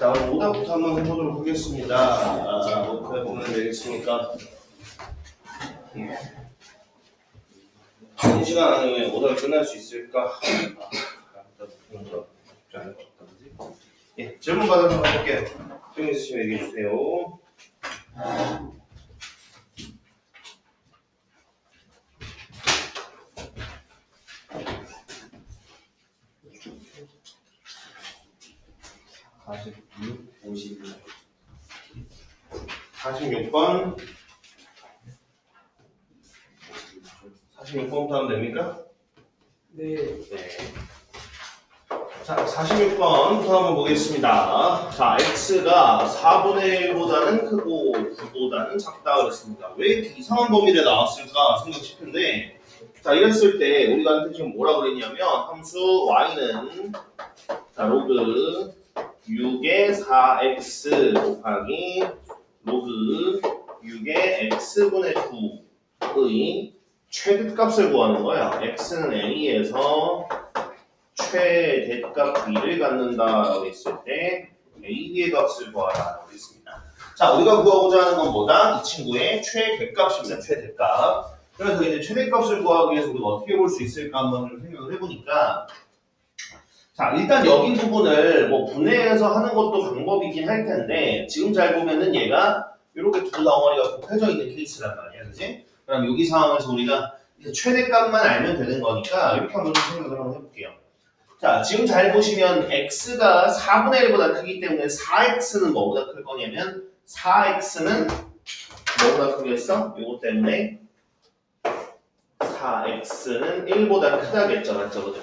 자, 그럼 오답부터 한번 해보도록 하겠습니다. 어떻게 보면 되겠습니까? 이 시간 안에 오답이 끝날 수 있을까? 쉽지 않을 것 같다, 그지? 예, 질문 받아서 가볼게요. 질문 있으시면 얘기해 주세요. (46, 51) 46번 46번부터 하면 됩니까? 네. 자, 46번부터 한번 보겠습니다. 자, x가 4분의 1보다는 크고 9보다는 작다 그랬습니다. 왜 이렇게 이상한 범위를 나왔을까 생각 싶은데, 자, 이랬을 때 우리가 지금 뭐라 그랬냐면 함수 y는 자, 로그 6의 4x 곱하기 로그 6의 x분의 9의 최대값을 구하는 거야. x는 a에서 최대값 b를 갖는다라고 했을 때 ab의 값을 구하라고 했습니다. 자, 우리가 구하고자 하는 건 뭐다? 이 친구의 최대값입니다. 최대값. 그래서 이제 최대값을 구하기 위해서 우리가 어떻게 볼 수 있을까 한번 생각을 해보니까, 자, 일단 여기 부분을 뭐 분해해서 하는 것도 방법이긴 할 텐데, 지금 잘 보면은 얘가 이렇게 두 덩어리가 곱해져 있는 케이스란 말이야, 그지? 그럼 여기 상황에서 우리가 최대값만 알면 되는 거니까 이렇게 한번 생각을 한번 해볼게요. 자, 지금 잘 보시면 x가 4분의 1보다 크기 때문에 4x는 뭐보다 클 거냐면 4x는 뭐보다 크겠어? 요거 때문에 4x는 1보다 크다겠죠, 맞죠? 그죠?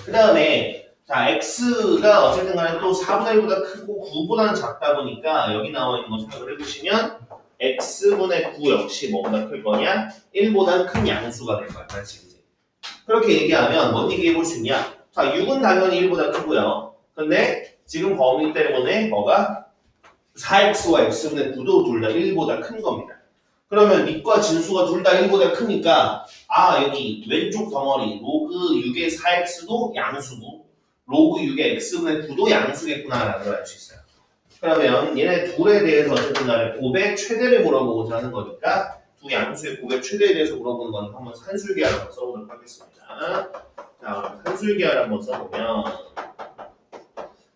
그 다음에 자, x가 어쨌든 간에 또 4분의 1보다 크고 9보다는 작다 보니까 여기 나와 있는 거 생각을 해보시면 x분의 9 역시 뭐보다 클 거냐? 1보다는 큰 양수가 될 거야. 맞지? 그렇게 얘기하면 뭔 얘기 해볼 수 있냐? 자, 6은 당연히 1보다 크고요. 근데 지금 범위 때문에 뭐가 4x와 x분의 9도 둘 다 1보다 큰 겁니다. 그러면 밑과 진수가 둘 다 1보다 크니까 여기 왼쪽 덩어리 로그 6의 4x도 양수고 로그 6의 x분의 9도 양수겠구나라는 걸 알 수 있어요. 그러면 얘네 둘에 대해서 어쨌든 간에 곱의 최대를 물어보고자 하는 거니까 두 양수의 곱의 최대에 대해서 물어보는 건 한번 산술계를 한번 써보도록 하겠습니다. 자, 산술계를 한번 써보면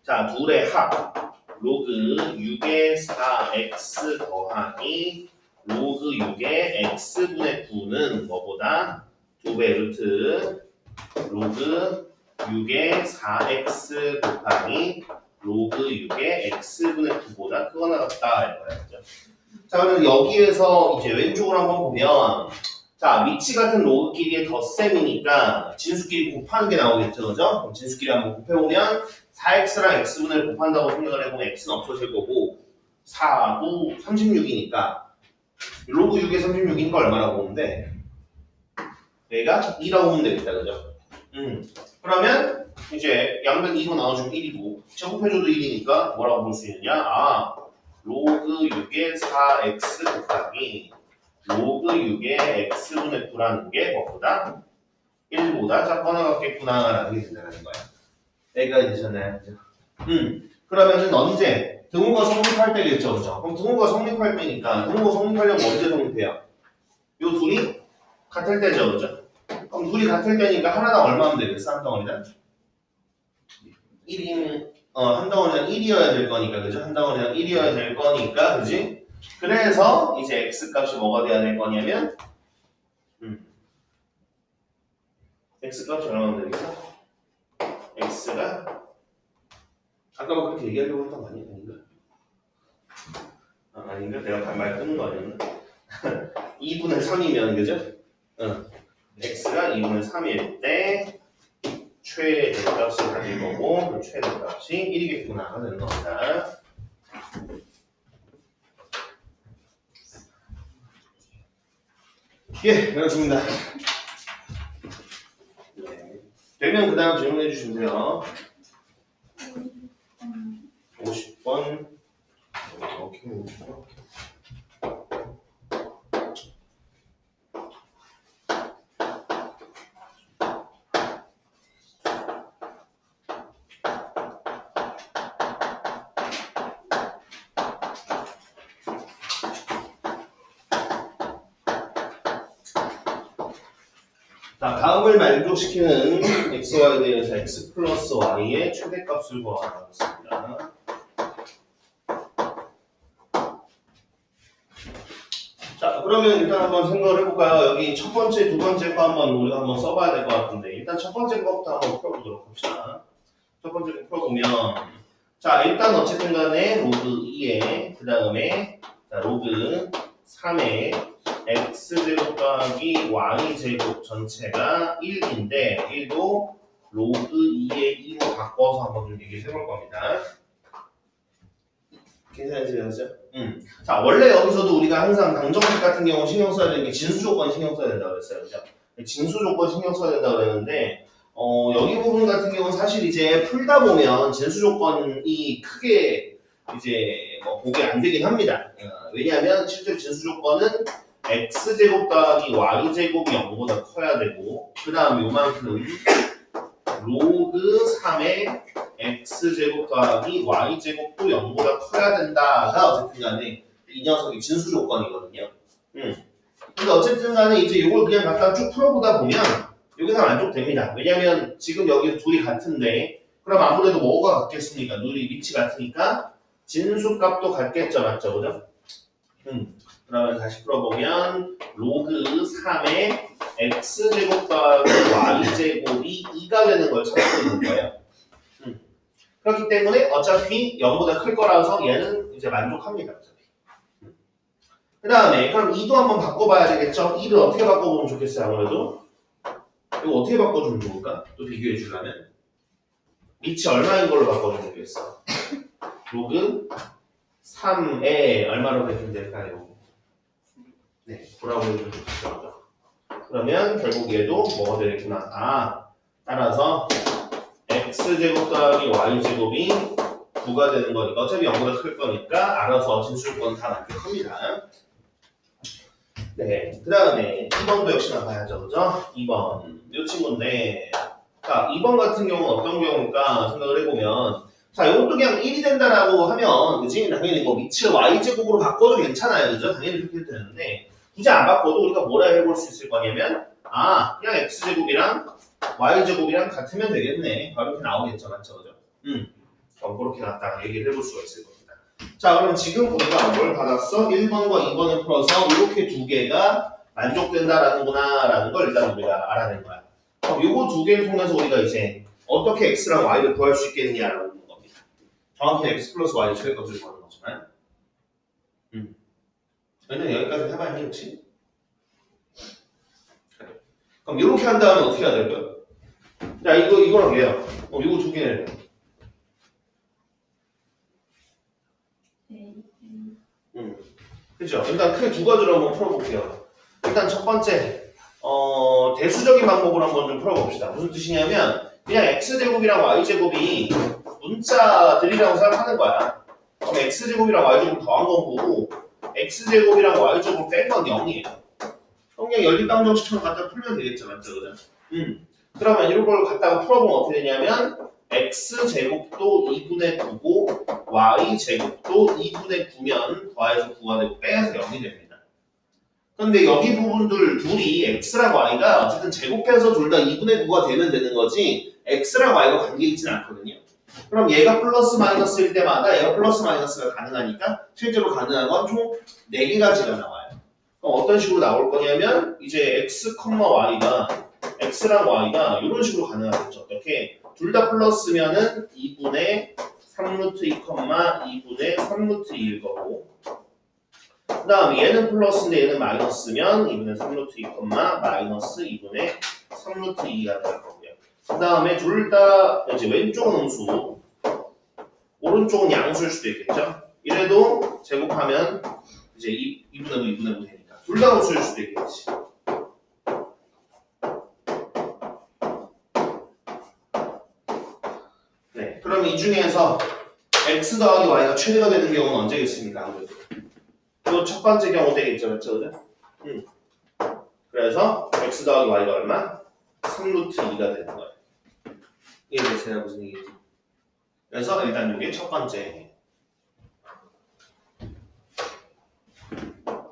자, 둘의 합 로그 6의 4x 더하기 로그 6의 x분의 9는 뭐보다 2배 루트 로그 6의 4x 곱하기 로그 6의 x분의 9보다 크거나 같다 이거야. 그죠? 자, 그럼 여기에서 이제 왼쪽으로 한번 보면 자, 위치 같은 로그끼리의 덧셈이니까 진수끼리 곱하는 게 나오겠죠, 그죠? 그럼 진수끼리 한번 곱해보면 4x랑 x분을 곱한다고 생각을 해보면 x는 없어질 거고 4, 9, 36이니까 로그 6에 36이니까 얼마라고 보면 돼? 얘가 2라고 보면 되겠다, 그죠? 그러면 이제 양변 2로 나눠주면 1이고 제곱해줘도 1이니까 뭐라고 볼 수 있느냐? 로그 6의 4x 곱하기 로그 6의 x분의 9라는 게 뭐보다? 1보다 작거나 같겠구나 라는 게 된다는 거야. 여기까지 되셨나요? 그죠? 그러면은 언제? 등호가 성립할 때겠죠, 그죠? 그럼 등호가 성립할 때니까 등호가 성립하려면 언제 성립해요? 요 둘이 같을 때죠, 그죠? 그럼 둘이 같을 때니까 하나당 얼마면 되겠어? 한 덩어리당? 1인 한 덩어리당 1이어야 될 거니까, 그죠? 한 덩어리당 1이어야 될 거니까, 그지? 그래서 이제 x 값이 뭐가 돼야 될 거냐면 x 값이 얼마면 되겠어? x가 아까 뭐 그렇게 얘기하려고 했던 거 아니야? 아닌가? 내가 말 끊는 거 아니었나? 2분의 3이면, 그죠? x가 2분의 3일 때 최대값을 가질 거고 그 최대값이 1이겠구나 하는 겁니다. 예, 그렇습니다. 네. 되면 그 다음 질문해 주시면 돼요. 50번. 오케이. 자, 다음을 만족시키는 xy에 대해서 x 플러스 y의 최대값을 구하겠습니다. 자, 그러면 일단 한번 생각을 해볼까요? 여기 첫 번째, 두 번째 거 우리가 한번 써봐야 될 것 같은데, 일단 첫 번째 거부터 한번 풀어보도록 합시다. 첫 번째 거 풀어보면, 자, 일단 어쨌든 간에 로그 2에, 그 다음에, 자, 로그 3에 x제곱 더하기 y제곱 전체가 1인데, 1도 로그 2의 2로 바꿔서 한번 좀 얘기를 해볼 겁니다. 괜찮으시죠? 자, 원래 여기서도 우리가 항상 방정식 같은 경우 신경 써야 되는 게 진수 조건 신경 써야 된다고 그랬어요. 그죠? 진수 조건 신경 써야 된다고 그랬는데, 여기 부분 같은 경우는 사실 이제 풀다 보면 진수 조건이 크게 이제 뭐 보게 안 되긴 합니다. 왜냐하면 실제 진수 조건은 x제곱 더하기 y제곱이 0보다 커야 되고, 그 다음 요만큼 로그 3의 x제곱 더하기 y제곱도 0보다 커야 된다가 어쨌든 간에 이 녀석의 진수 조건이거든요. 근데 어쨌든 간에 이제 이걸 그냥 갖다 쭉 풀어보다 보면 여기서 만족됩니다. 왜냐면 지금 여기 둘이 같은데 그럼 아무래도 뭐가 같겠습니까? 둘이 밑이 같으니까 진수 값도 같겠죠. 맞죠? 그죠? 그러면 다시 풀어보면 로그 3의 x제곱 더하기 y제곱이 2가 되는 걸 찾고 있는 거예요. 그렇기 때문에 어차피 0보다 클 거라서 얘는 이제 만족합니다. 그 다음에 그럼 2도 한번 바꿔봐야 되겠죠? 2를 어떻게 바꿔보면 좋겠어요? 아무래도 이거 어떻게 바꿔주면 좋을까? 또 비교해 주려면 밑이 얼마인 걸로 바꿔주면 좋겠어? 로그 3에 얼마로 배분 될까요? 네, 보라고 해주면 좋겠죠. 그러면 결국 얘도 뭐가 되겠구나. 따라서 x제곱 더하기 y제곱이 9가 되는 거니까 어차피 0보다 클 거니까 알아서 진수조건 다 만족합니다. 네, 그 다음에 2번도 역시나 봐야죠. 그죠? 2번 이 친구인데 자, 2번 같은 경우는 어떤 경우일까 생각을 해보면 자, 이것도 그냥 1이 된다라고 하면 그치? 당연히 뭐 밑을 y제곱으로 바꿔도 괜찮아요. 그죠? 당연히 그렇게 해도 되는데 굳이 안 바꿔도 우리가 뭐라 해볼 수 있을 거냐면 그냥 x제곱이랑 y제곱이랑 같으면 되겠네. 바로 이렇게 나오겠죠. 맞죠? 그죠? 그렇게 갖다가 얘기를 해볼 수가 있을 겁니다. 자, 그럼 지금 우리가 뭘 받았어? 1번과 2번을 풀어서 이렇게 두 개가 만족된다라는구나 라는 걸 일단 우리가 알아낸 거야. 그럼 요거 두 개를 통해서 우리가 이제 어떻게 x랑 y를 구할 수 있겠느냐라는 겁니다. 정확히 x 플러스 y 최대값을 구하는 거지만 일단 여기까지 해봐야 해겠지? 그럼 이렇게 한 다음에 어떻게 해야 될까요? 자, 이거랑 얘요. 이거 두 개를. 그죠? 일단 크게 두 가지로 한번 풀어볼게요. 일단 첫 번째, 대수적인 방법으로 한번 좀 풀어봅시다. 무슨 뜻이냐면, 그냥 x제곱이랑 y제곱이 문자들이라고 생각하는 거야. 그럼 x제곱이랑 y제곱 더한 거고, x제곱이랑 y제곱 뺀 건 0이에요. 그냥 연립방정식처럼 갖다 풀면 되겠죠. 맞죠? 그죠? 그러면 이런 걸 갖다가 풀어보면 어떻게 되냐면 x제곱도 2분의 9고 y제곱도 2분의 9면 더해서 9가 되고 빼서 0이 됩니다. 그런데 여기 부분들 둘이 x랑 y가 어쨌든 제곱해서 둘 다 2분의 9가 되면 되는 거지 x랑 y가 관계 있지는 않거든요. 그럼 얘가 플러스 마이너스일 때마다 얘가 플러스 마이너스가 가능하니까 실제로 가능한 건 총 4개가지가 나와요. 그럼 어떤 식으로 나올 거냐면 이제 x, y가 x랑 y가 이런 식으로 가능하겠죠. 어떻게? 둘 다 플러스면은 2분의 3루트 2, 2분의 3루트 2일 거고 그 다음에 얘는 플러스인데 얘는 마이너스면 2분의 3루트 2, 마이너스 2분의 3루트 2가 될 거고요. 그 다음에 둘 다 이제 왼쪽은 음수 오른쪽은 양수일 수도 있겠죠. 이래도 제곱하면 이제 2분의 5, 2분의 5 되니까 둘 다 음수일 수도 있겠지. 네, 그럼 이 중에서 x 더하기 y가 최대가 되는 경우는 언제겠습니까? 아무래도 이 첫 번째 경우 되겠죠, 맞죠? 그래서 x 더하기 y가 얼마? 3루트 2가 되는 거예요. 이해되세요? 무슨 얘기인지? 그래서 일단 이게 첫 번째.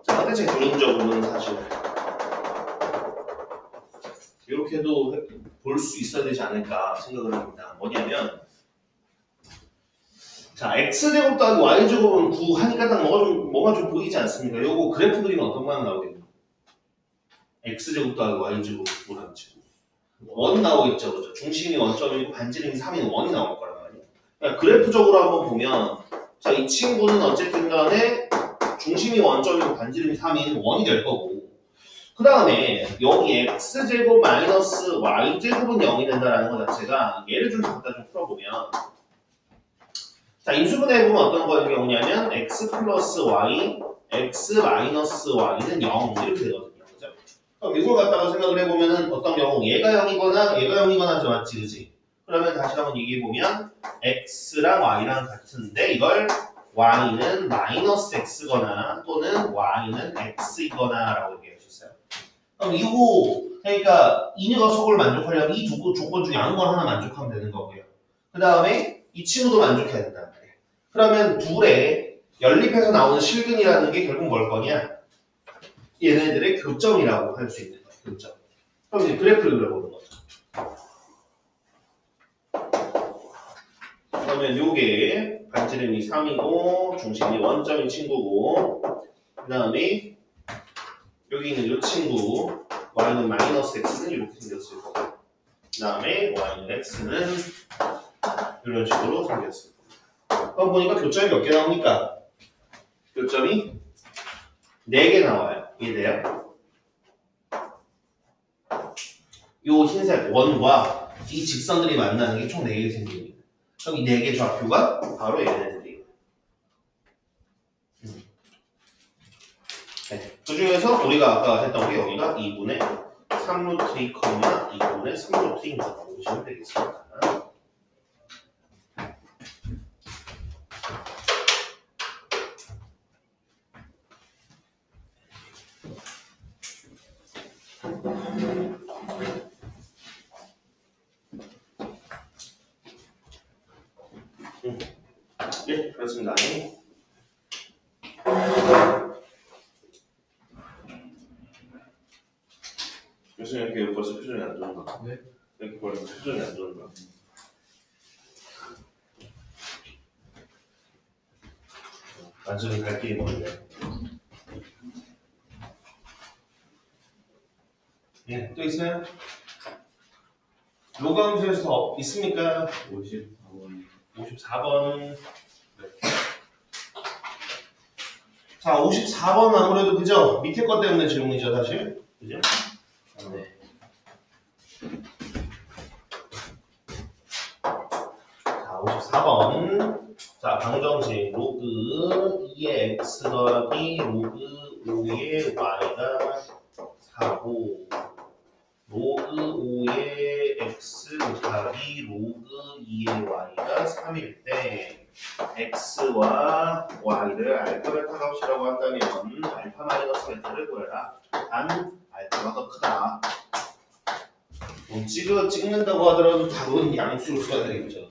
자, 근데 제 개인적으로는 사실 이렇게도 볼 수 있어야 되지 않을까 생각을 합니다. 뭐냐면 자, x제곱 더하기 y제곱은 9 하니까 딱 뭐가 좀 보이지 않습니까? 요거 그래프 그리면 어떤 모양 나오겠노? x제곱 더하기 y제곱 뭐랑 치고 원 나오겠죠, 그죠? 중심이 원점이고 반지름이 3인 원이 나올 거란 말이에요. 그러니까 그래프적으로 한번 보면 자, 이 친구는 어쨌든 간에 중심이 원점이고 반지름이 3인 원이 될 거고 그 다음에 여기 x제곱 마이너스 y제곱은 0이 된다는 것 자체가 얘를 좀 갖다 좀 풀어보면 자, 인수분해 해보면 어떤 경우냐면 x 플러스 y, x 마이너스 y는 0 이렇게 되거든요. 그죠? 그럼 이걸 갖다가 생각을 해보면은 어떤 경우 얘가 0이거나 얘가 0이거나 맞지, 그지? 그러면 다시 한번 얘기해보면 x랑 y랑 같은데 이걸 y는 마이너스 x거나 또는 y는 x이거나 라고 얘기해 주셨어요. 그럼 이거 그러니까 이 녀석을 만족하려면 이 두 조건 중에 아무 거 하나 만족하면 되는 거고요. 그 다음에 이 친구도 만족해야 된단 말이에요. 그러면 둘의 연립해서 나오는 실근이라는 게 결국 뭘 거냐? 얘네들의 교점이라고 할 수 있는 거예요. 교점. 그럼 이제 그래프를 그려보는 거죠. 그러면 요게 반지름이 3이고 중심이 원점인 친구고 그 다음에 여기 있는 요 친구 y는 마이너스 x는 이렇게 생겼을 거고 그 다음에 y는 x는 이런 식으로 생겼을 거고 그럼 보니까 교점이 몇 개 나옵니까? 교점이 4개 나와요. 이해돼요? 요 흰색 원과 이 직선들이 만나는 게 총 4개 생깁니다. 그럼 이 4개 좌표가 바로 얘네들이에요. 네. 그 중에서 우리가 아까 했던 게 여기가 2분의 3루트 2, 2분의 3루트 2라고 보시면 되겠습니다. 네, 그렇습니다. 교수님 이렇게 벌써 표정이 안 좋은가? 네? 이렇게 벌써 표정이 안 좋은가? 완전히 갈 길이 먼데. 네, 또 있어요? 로그함수에서 더 있습니까? 54번. 54번. 자, 54번 아무래도 그죠? 밑에 것 때문에 질문이죠, 사실. 그죠? 네. 자, 54번. 자, 방정식 로그 2의 x 더하기 로그 5의 y가 4고 로그 5의 x 곱하기 로그 2의 y가 3일 때 x와 y를 알파 베타 값이라고 한다면 알파 마이너스 베타를 구해라. 단 알파가 더 크다. 찍는다고 하더라도 답은 양수로 써야 되겠죠.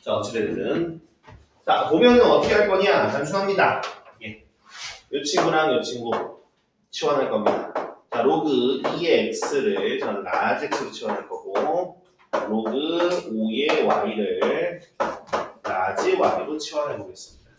자, 어찌됐든 자, 보면은 어떻게 할 거냐? 단순합니다. 예. 이 친구랑 이 친구 치환할 겁니다. 자, 로그 2의 x를 저는 라지 x로 치환할 거고 로그 5의 y를 라지 y로 치환해 보겠습니다.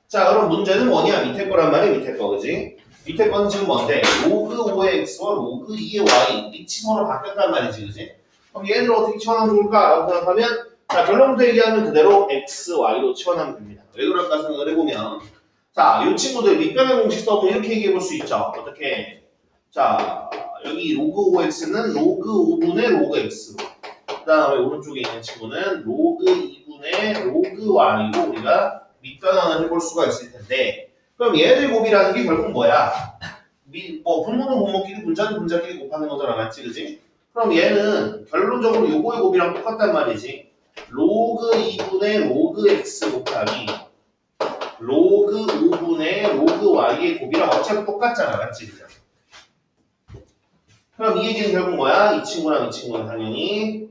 자, 그럼 문제는 뭐냐? 밑에 거란 말이야, 밑에 거, 그지? 밑에 거는 지금 뭔데? 로그 5의 x와 로그 2의 y 이 치환으로 바뀌었단 말이지, 그지? 그럼 얘를 어떻게 치환하면 좋을까? 라고 생각하면 자, 결론부터 얘기하면 그대로 x, y로 치환하면 됩니다. 왜 그럴까 생각을 해보면 자, 이 친구들 밑변의 공식 써보면 이렇게 얘기해 볼 수 있죠. 어떻게? 자, 여기 로그 5x는 로그 5분의 로그 x로 그 다음에 오른쪽에 있는 친구는 로그 2분의 로그 y로 우리가 밑변환을 해볼 수가 있을 텐데 그럼 얘들 곱이라는 게 결국 뭐야? 분모는 분모끼리 분자는 분자끼리 곱하는 거잖아, 맞지, 그지? 그럼 얘는 결론적으로 요거의 곱이랑 똑같단 말이지. 로그 2분의 로그 x 곱하기 로그 5분의 로그 y의 곱이랑 어차피 똑같잖아, 맞지, 그죠? 그럼 이 얘기는 결국 뭐야? 이 친구랑 이 친구는 당연히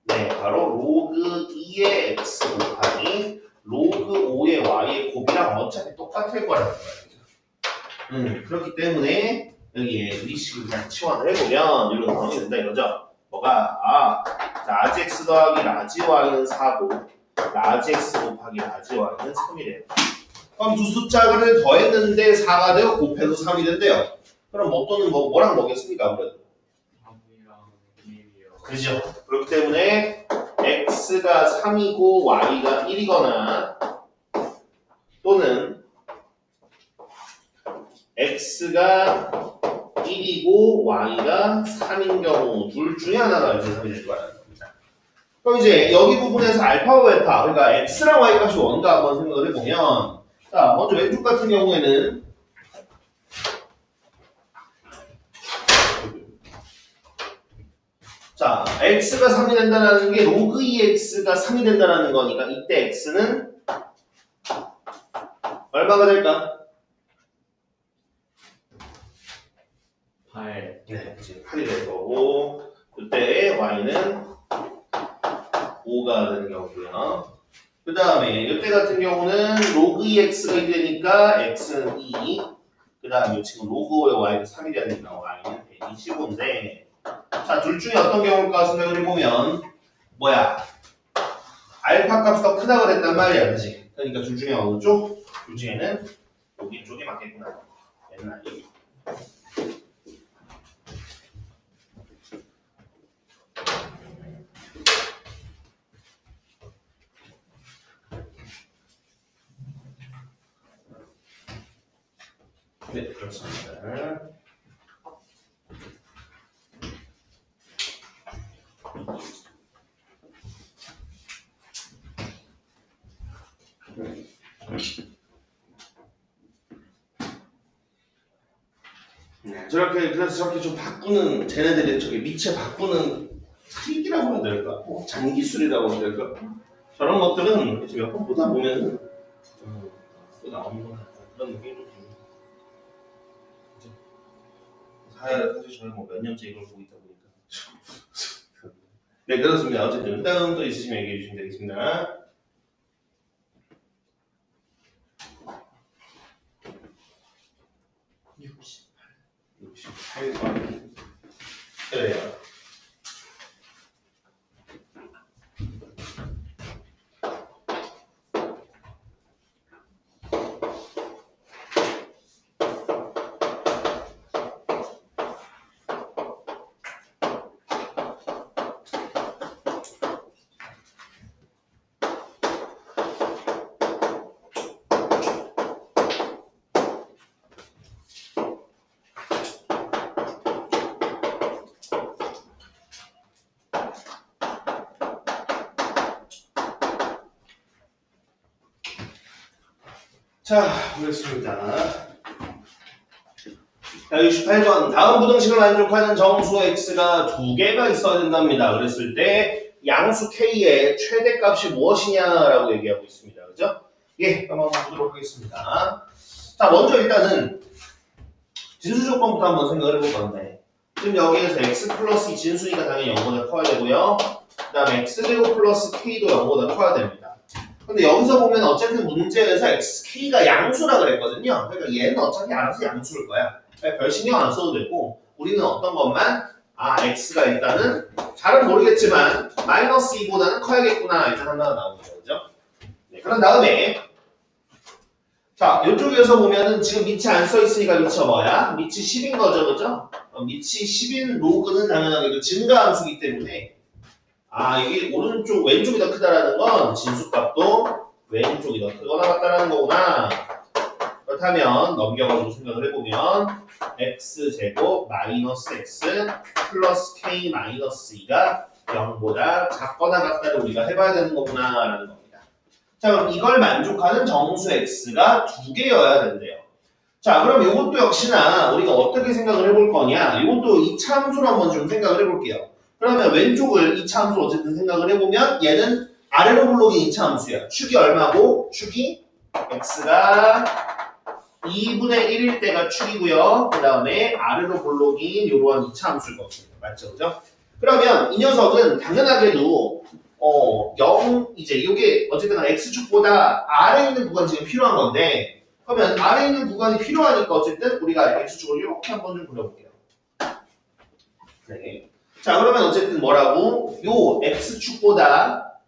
네, 바로 로그 2의 x 곱하기 로그 5의 y의 곱이랑 어차피 똑같을 거라는 거야. 그렇기 때문에 여기에 이 식을 그냥 치환을 해보면 이런 상황이 된다 이거죠. 뭐가 라지 x 더하기 라지 y는 4고 라지 x 곱하기 라지 y는 3이래요. 그럼 두 숫자를 더했는데 4가 되고 곱해서 3이 된대요. 그럼 또는 뭐랑 뭐겠습니까? 아무래도. 그죠? 그렇기 때문에 x가 3이고 y가 1이거나 또는 x가 1이고 y가 3인 경우 둘 중에 하나가 이제 3이 될 거라는 겁니다. 그럼 이제 여기 부분에서 알파와 베타, 그러니까 x랑 y 값이 뭔가 한번 생각을 해보면, 자 먼저 왼쪽 같은 경우에는 자 x가 3이 된다는 게 로그 2x가 3이 된다는 거니까 이때 x는 얼마가 될까? 8. 네, 이제 8이 될 거고 그때 y는 5가 되는 경우고요. 그 다음에 이때 같은 경우는 로그 2x가 1이 되니까 x는 2. 그 다음에 지금 로그 5의 y는 3이 되니까 y는 125인데 자, 둘 중에 어떤 경우일까 생각을 해보면 알파 값이 더 크다고 그랬단 말이야, 그치? 그러니까 둘 중에 어느 쪽? 둘 중에는 여기 쪽이 맞겠구나. 옛날 얘기. 네, 그렇습니다. 네, 그래서 저렇게 좀 바꾸는, 쟤네들이 저기 밑에 바꾸는 트릭이라고 해야 될까? 장기술이라고 해야 될까? 저런 것들은 이제 몇 번 보다 보면은 또 나오는 거나 그런 느낌이 좀 듭니다. 사실 저희 몇 년째 이걸 보고 있다 보니까. 네, 그렇습니다. 어쨌든 다음 또 있으시면 얘기해 주시면 되겠습니다. 그래요. 자, 그렇습니다. 자, 68번. 다음 부등식을 만족하는 정수 x가 두 개가 있어야 된답니다. 그랬을 때 양수 k의 최대값이 무엇이냐라고 얘기하고 있습니다. 그죠? 예, 한번 보도록 하겠습니다. 자, 먼저 일단은 진수 조건부터 한번 생각을 해볼 건데 지금 여기에서 x 플러스 이 진수니까 당연히 0보다 커야 되고요. 그 다음에 x제곱 플러스 k도 0보다 커야 됩니다. 근데 여기서 보면 어쨌든 문제에서 xk가 양수라 그랬거든요. 그러니까 얘는 어차피 알아서 양수일 거야. 그러니까 별 신경 안 써도 되고 우리는 어떤 것만 x가 일단은 잘은 모르겠지만 마이너스 2보다는 커야겠구나 일단 하나가 나오는 거죠. 네, 그런 다음에 자 이쪽에서 보면은 지금 밑이 안 써 있으니까 밑이 뭐야? 밑이 10인 거죠, 그죠? 밑이 10인 로그는 당연하게 증가함수이기 때문에 이게 오른쪽 왼쪽이 더 크다라는 건 진수값도 왼쪽이 더 크거나 같다라는 거구나. 그렇다면 넘겨가지고 생각을 해보면 x제곱 마이너스 x 플러스 k 마이너스 2가 0보다 작거나 같다를 우리가 해봐야 되는 거구나 라는 겁니다. 자, 그럼 이걸 만족하는 정수 x가 두 개여야 된대요. 자, 그럼 이것도 역시나 우리가 어떻게 생각을 해볼 거냐, 이것도 이차함수로 한번 좀 생각을 해볼게요. 그러면 왼쪽을 이차함수로 어쨌든 생각을 해보면 얘는 아래로 불러긴 이차함수야. 축이 얼마고? 축이 x가 2분의 1일 때가 축이고요. 그 다음에 아래로 볼록인 요런 이차함수일 겁니다. 맞죠? 그죠? 그러면 이 녀석은 당연하게도 0 이제 이게 어쨌든 x축보다 아래에 있는 구간이 지금 필요한 건데 그러면 아래에 있는 구간이 필요하니까 어쨌든 우리가 x축을 이렇게 한번 좀 그려볼게요. 네. 자, 그러면 어쨌든 뭐라고? 요 x축보다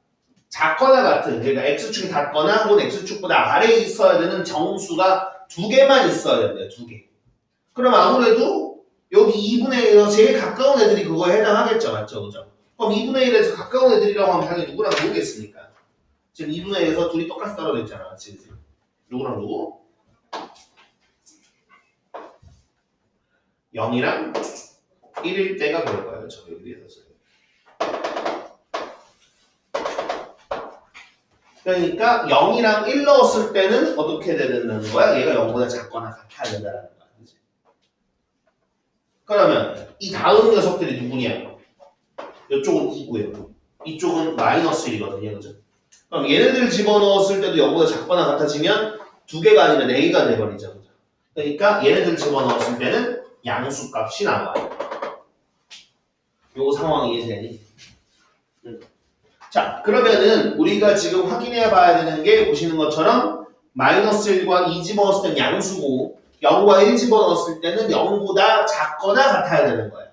작거나 같은, 그러니까 x축이 같거나 혹은 x축보다 아래에 있어야 되는 정수가 두 개만 있어야 된대요. 두 개. 그럼 아무래도 여기 2분의 1에서 제일 가까운 애들이 그거에 해당하겠죠. 맞죠? 그죠? 그럼 2분의 1에서 가까운 애들이라고 하면 당연히 누구랑 누구겠습니까? 지금 2분의 1에서 둘이 똑같이 떨어져 있잖아. 지금. 누구랑 누구? 0이랑 1일 때가 그럴 거예요. 저 여기에서. 그러니까 0이랑 1 넣었을 때는 어떻게 되는 거야? 얘가 0보다 작거나 같아야 된다는 거야. 그치? 그러면 이 다음 녀석들이 누구냐? 이쪽은 2고요. 이쪽은 마이너스 1이거든요. 그죠? 그럼 얘네들 집어넣었을 때도 0보다 작거나 같아지면 두 개가 아니라 4개가 돼버리죠. 그죠? 그러니까 얘네들 집어넣었을 때는 양수값이 나와요. 요 상황이 이해되니? 자, 그러면은 우리가 지금 확인해 봐야 되는 게 보시는 것처럼 마이너스 1과 2 집어넣었을 때는 양수고 0과 1 집어넣었을 때는 0보다 작거나 같아야 되는 거예요.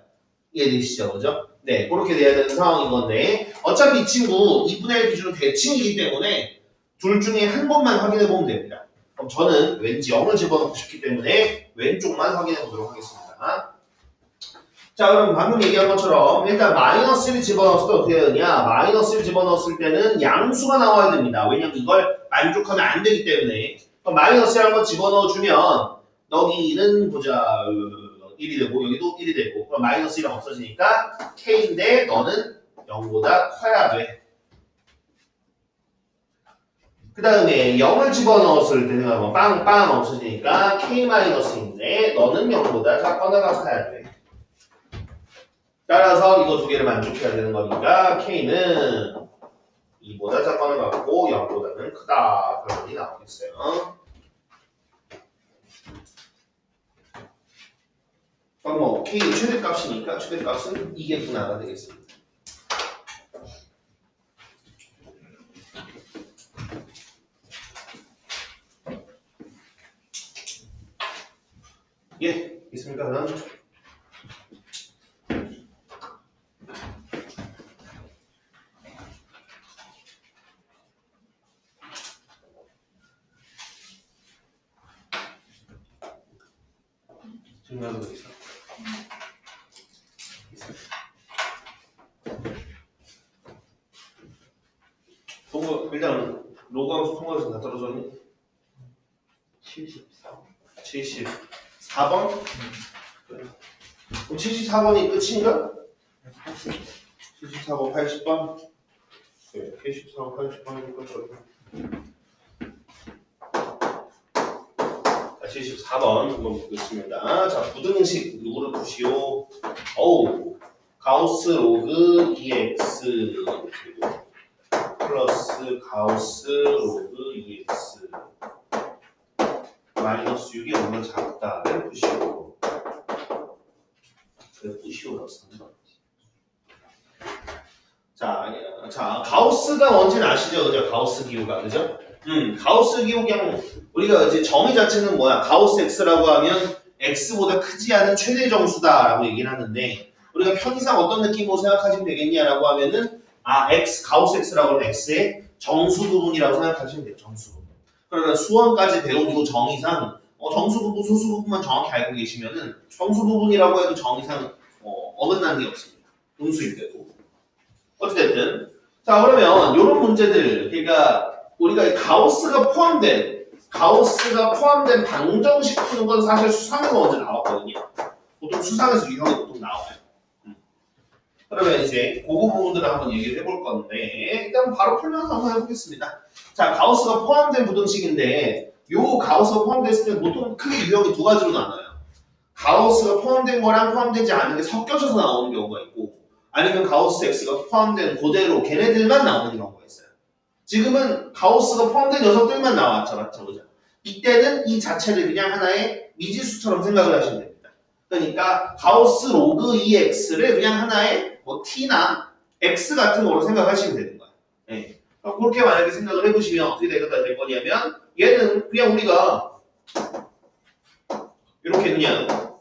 이해되시죠? 그죠? 네, 그렇게 돼야 되는 상황인 건데 어차피 이 친구 2분의 1 기준으로 대칭이기 때문에 둘 중에 한 번만 확인해 보면 됩니다. 그럼 저는 왠지 0을 집어넣고 싶기 때문에 왼쪽만 확인해 보도록 하겠습니다. 자, 그럼 방금 얘기한 것처럼 일단 마이너스 1 집어넣었을 때 어떻게 되느냐? 마이너스 1 집어넣었을 때는 양수가 나와야 됩니다. 왜냐면 이걸 만족하면 안 되기 때문에. 그럼 마이너스 1 한번 집어넣어주면 여기는 보자 1이 되고 여기도 1이 되고 그럼 마이너스 1은 없어지니까 K인데 너는 0보다 커야 돼. 그 다음에 0을 집어넣었을 때는 빵빵 없어지니까 K-인데 너는 0보다 작거나 같아야 돼. 따라서 이거 두 개를 만족해야 되는 거니까 K는 2보다 작거나 같고 0보다는 크다. 결론이 나오겠어요. 그럼 뭐 K 최대값이니까 최대값은 이게 분화가 되겠습니다. 예, 있습니까? 그럼? 증명하고 있어. 일단 로그하우스 통과해서 다 떨어졌니? 74번? 그래. 그럼 74번이 끝인가? 74번, 80번? 네, 74번, 80번이니까 자, 74번 한번 보겠습니다. 자, 부등식 누구를 푸시오? 어우, 가우스 로그 EX 플러스 가우스 로그 EX 마이너스 6이 얼마나 작다를 푸시오. 그래, 푸시오라고 쓰는 거지. 자, 가우스가 뭔지는 아시죠? 그죠? 가우스 기호가, 그죠? 가우스 기호 그냥 우리가 이제 정의 자체는 뭐야? 가우스 X라고 하면 X보다 크지 않은 최대 정수다라고 얘기를 하는데 우리가 편의상 어떤 느낌으로 생각하시면 되겠냐라고 하면은 X, 가우스 X라고 하면 X의 정수 부분이라고 생각하시면 돼요. 정수 부분. 그러면 수원까지 배운 이 정의상 정수 부분, 소수 부분만 정확히 알고 계시면은 정수 부분이라고 해도 정의상 어긋나는 게 없습니다. 음수인데도. 어찌됐든 자 그러면 이런 문제들 그러니까 우리가 가우스가 포함된 방정식 푸는 건 사실 수상에서 먼저 나왔거든요. 보통 수상에서 유형이 보통 나와요. 그러면 이제 그 부분들을 한번 얘기를 해볼 건데 일단 바로 풀면서 한번 해보겠습니다. 자 가우스가 포함된 부등식인데 요 가우스가 포함됐을 때 보통 크게 유형이 두 가지로 나눠요. 가우스가 포함된 거랑 포함되지 않은 게 섞여져서 나오는 경우가 있고 아니면 가우스 X가 포함된 그대로 걔네들만 나오는 경우가 있어요. 지금은 가우스가 포함된 녀석들만 나왔죠. 맞죠? 그죠? 이때는 이 자체를 그냥 하나의 미지수처럼 생각을 하시면 됩니다. 그러니까 가우스 로그 EX를 그냥 하나의 뭐 T나 X 같은 거로 생각하시면 되는 거예요. 네. 그렇게 만약에 생각을 해보시면 어떻게 될 거냐면 얘는 그냥 우리가 이렇게 그냥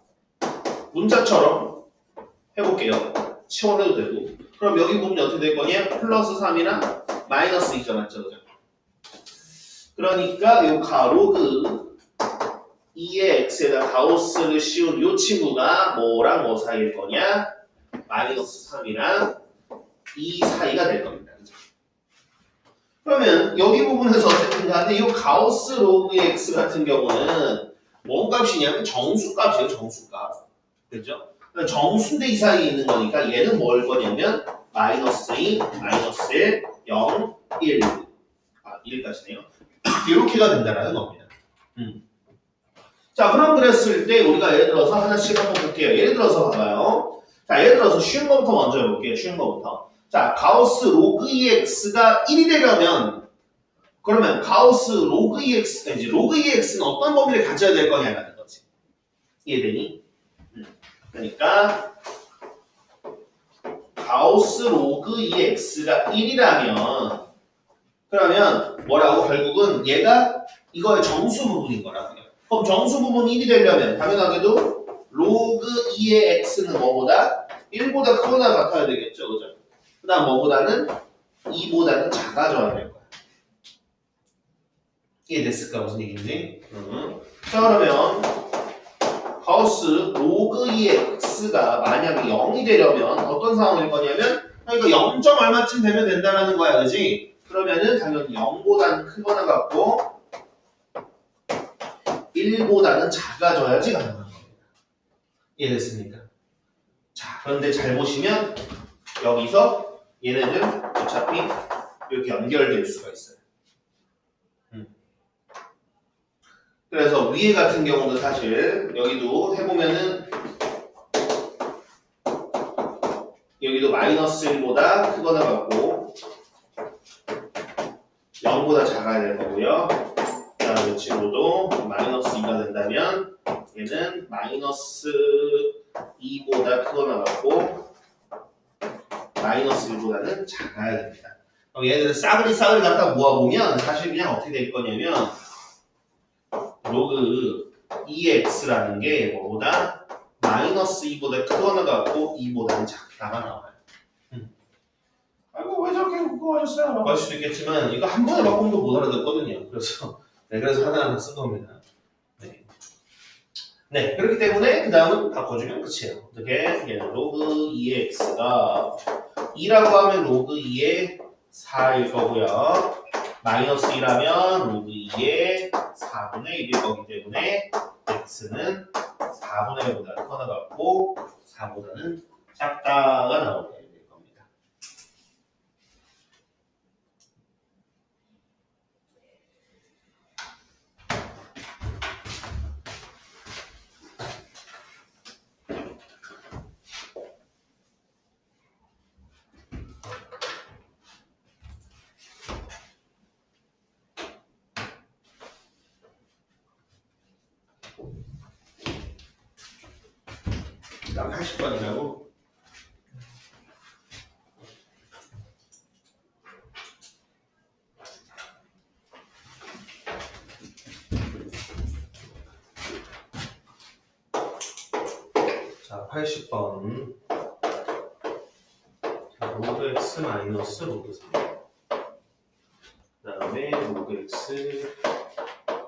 문자처럼 해볼게요. 치워내도 되고. 그럼 여기 부분이 어떻게 될 거냐? 플러스 3이랑 마이너스 2죠, 맞죠? 그죠? 그러니까 요 로그 2의 x에다 가우스를 씌운 요 친구가 뭐랑 뭐 사이일 거냐? 마이너스 3이랑 2 사이가 될 겁니다. 그죠? 그러면 여기 부분에서 어쨌든 간에 이 가우스 로그 x 같은 경우는 뭔 값이냐면 정수값이에요. 정수값. 그죠? 정수인데 이 사이에 있는 거니까 얘는 뭘 거냐면 마이너스 2, 마이너스 1, 0, 1. 1까지네요. 이렇게가 된다는 겁니다. 자, 그럼 그랬을 때 우리가 예를 들어서 하나씩 한번 볼게요. 예를 들어서 봐봐요. 자, 예를 들어서 쉬운 거부터 먼저 해볼게요. 쉬운 거부터. 자, 가우스 로그 2x가 1이 되려면 그러면 가우스 로그 2x, 이제 로그 2x는 어떤 범위를 가져야 될 거냐라는 거지. 이해되니? 그러니까 가우스 로그 2x가 1이라면 그러면 뭐라고? 결국은 얘가 이거의 정수 부분인 거라고요. 그럼 정수 부분이 1이 되려면 당연하게도 로그 2의 x는 뭐보다? 1보다 크거나 같아야 되겠죠. 그죠? 그 다음 뭐보다는 2보다는 작아져야 될 거야. 이해됐을까? 무슨 얘기인지? 자, 그러면 가우스 로그 2의 x가 만약에 0이 되려면 어떤 상황일 거냐면 그러니까 0. 얼마쯤 되면 된다는 거야. 그지? 그러면은 당연히 0보다는 크거나 같고 1보다는 작아져야지 가능한 겁니다. 이해됐습니까? 자, 그런데 잘 보시면 여기서 얘네들 어차피 이렇게 연결될 수가 있어요. 그래서 위에 같은 경우도 사실 여기도 해보면은 여기도 마이너스 1보다 크거나 같고 0보다 작아야 될 거고요. 그 다음에 이 친구도 마이너스 2가 된다면 얘는 마이너스 2보다 크거나 같고 마이너스 1보다는 작아야 됩니다. 그럼 얘네들 싸그리 갖다 모아보면 사실 그냥 어떻게 될 거냐면 로그 2x라는 게 뭐보다 마이너스 2보다 크거나 같고 2보다는 작다가 나와요. 아이고 왜 저렇게 묶어가셨어요? 라고 할 수도 있겠지만 이거 한 번에 바꾸면 못 알아듣거든요. 그래서 그래서 하나하나 쓴 겁니다. 네, 그렇기 때문에 그 다음은 바꿔주면 끝이에요. 어떻게? 얘는 로그 2의 x가 2라고 하면 로그 2의 4일 거고요. 마이너스 2라면 로그 2의 4분의 1일 거기 때문에 x는 4분의 1보다 크거나 같고 4보다는 작다가 나오게 될 겁니다. 딱 80번이라고? 자, 80번. 자, 로그 x 마이너스 로그 3. 그 다음에 로그 x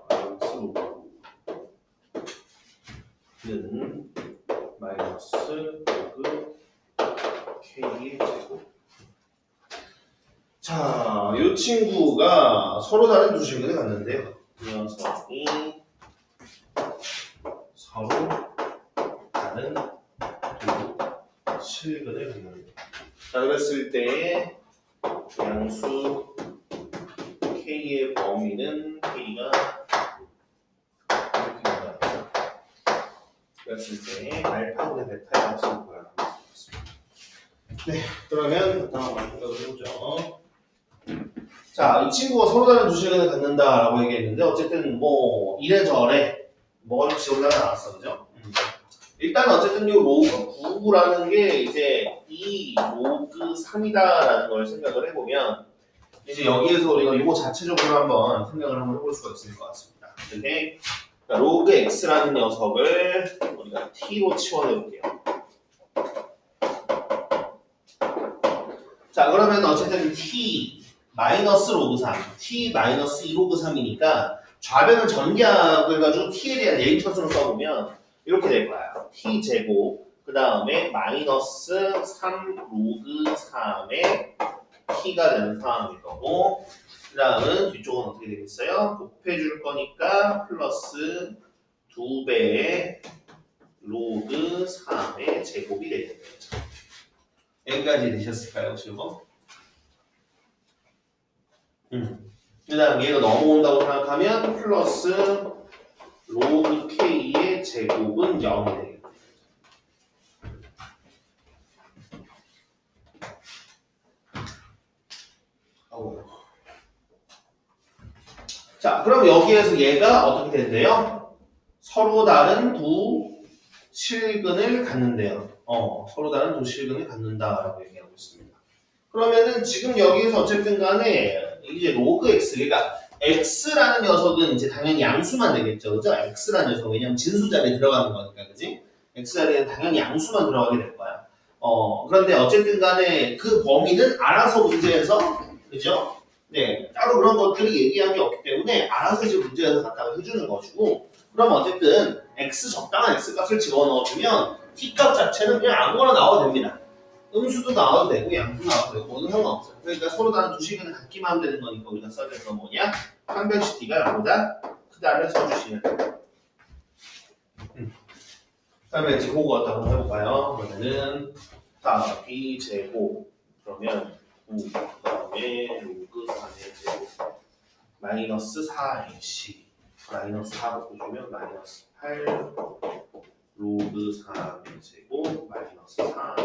마이너스 로그 9는 마이너스 로그 k의 제곱. 자, 이 친구가 서로 다른 두 실근을 갖는데요. 이 녀석이 서로 다른 두 실근을 갖는다. 자, 그랬을 때 양수 k의 범위는 k가 이렇게 나옵니다. 그랬을 때 알파분의 베타의 합성을 구하라고 했습니다. 네, 그러면 다음 생각을 해보죠. 자, 이 친구가 서로 다른 두 실근을 갖는다라고 얘기했는데 어쨌든 뭐 이래저래 뭐가 좀 지원자가 나왔어, 그죠? 일단 어쨌든 이 로그 9라는 게 이제 이 로그 3이다라는 걸 생각을 해보면 이제 여기에서 우리가 이거 자체적으로 한번 생각을 한번 해볼 수가 있을 것 같습니다. 근데 로그 x라는 녀석을 우리가 t로 치워내볼게요. 자, 그러면 어쨌든 t 마이너스 로그 3, t 마이너스 2 로그 3이니까 좌변을 전개합을 가지고 t에 대한 예인차순을 써보면 이렇게 될 거야. t 제곱 그 다음에 마이너스 3 로그 3의 t가 되는 상황일 거고 그 다음은 뒤쪽은 어떻게 되겠어요? 곱해줄 거니까 플러스 2배의 로그 3의 제곱이 되겠죠. 여기까지 되셨을까요, 지금? 그 다음 얘가 넘어온다고 생각하면 플러스 로그 k의 제곱은 0이 되겠다. 자, 그럼 여기에서 얘가 어떻게 된대요? 서로 다른 두 실근을 갖는데요. 서로 다른 두 실근을 갖는다라고 얘기하고 있습니다. 그러면은 지금 여기에서 어쨌든 간에 이제 로그 x, 그러니까 x라는 녀석은 이제 당연히 양수만 되겠죠. 그죠? x라는 녀석, 왜냐면 진수 자리에 들어가는 거니까, 그지? x 자리에는 당연히 양수만 들어가게 될 거야. 그런데 어쨌든 간에 그 범위는 알아서 문제에서, 그죠? 네, 따로 그런 것들이 얘기한 게 없기 때문에 알아서 이제 문제에서 갖다가 해주는 것이고, 그럼 어쨌든 x 적당한 x 값을 집어넣어주면 t 값 자체는 그냥 아무거나 나와도 됩니다. 음수도 나와도 되고 양수도 나와도 되고 뭐든 상관없어요. 그러니까 서로 다른 두 식은 같기만 하면 되는 거니까 우리가 써야 되는 건 뭐냐? 판별식 t가 0보다 크다를 써주시면 돼요. 그 다음에 이제 그거 갖다 한번 해볼까요? 그러면은 자, b 제곱 그러면 9 그 다음에 로그 3의 제곱 마이너스 4ac 마이너스 4 곱해주면 마이너스 8 로그 3의 제곱 마이너스 4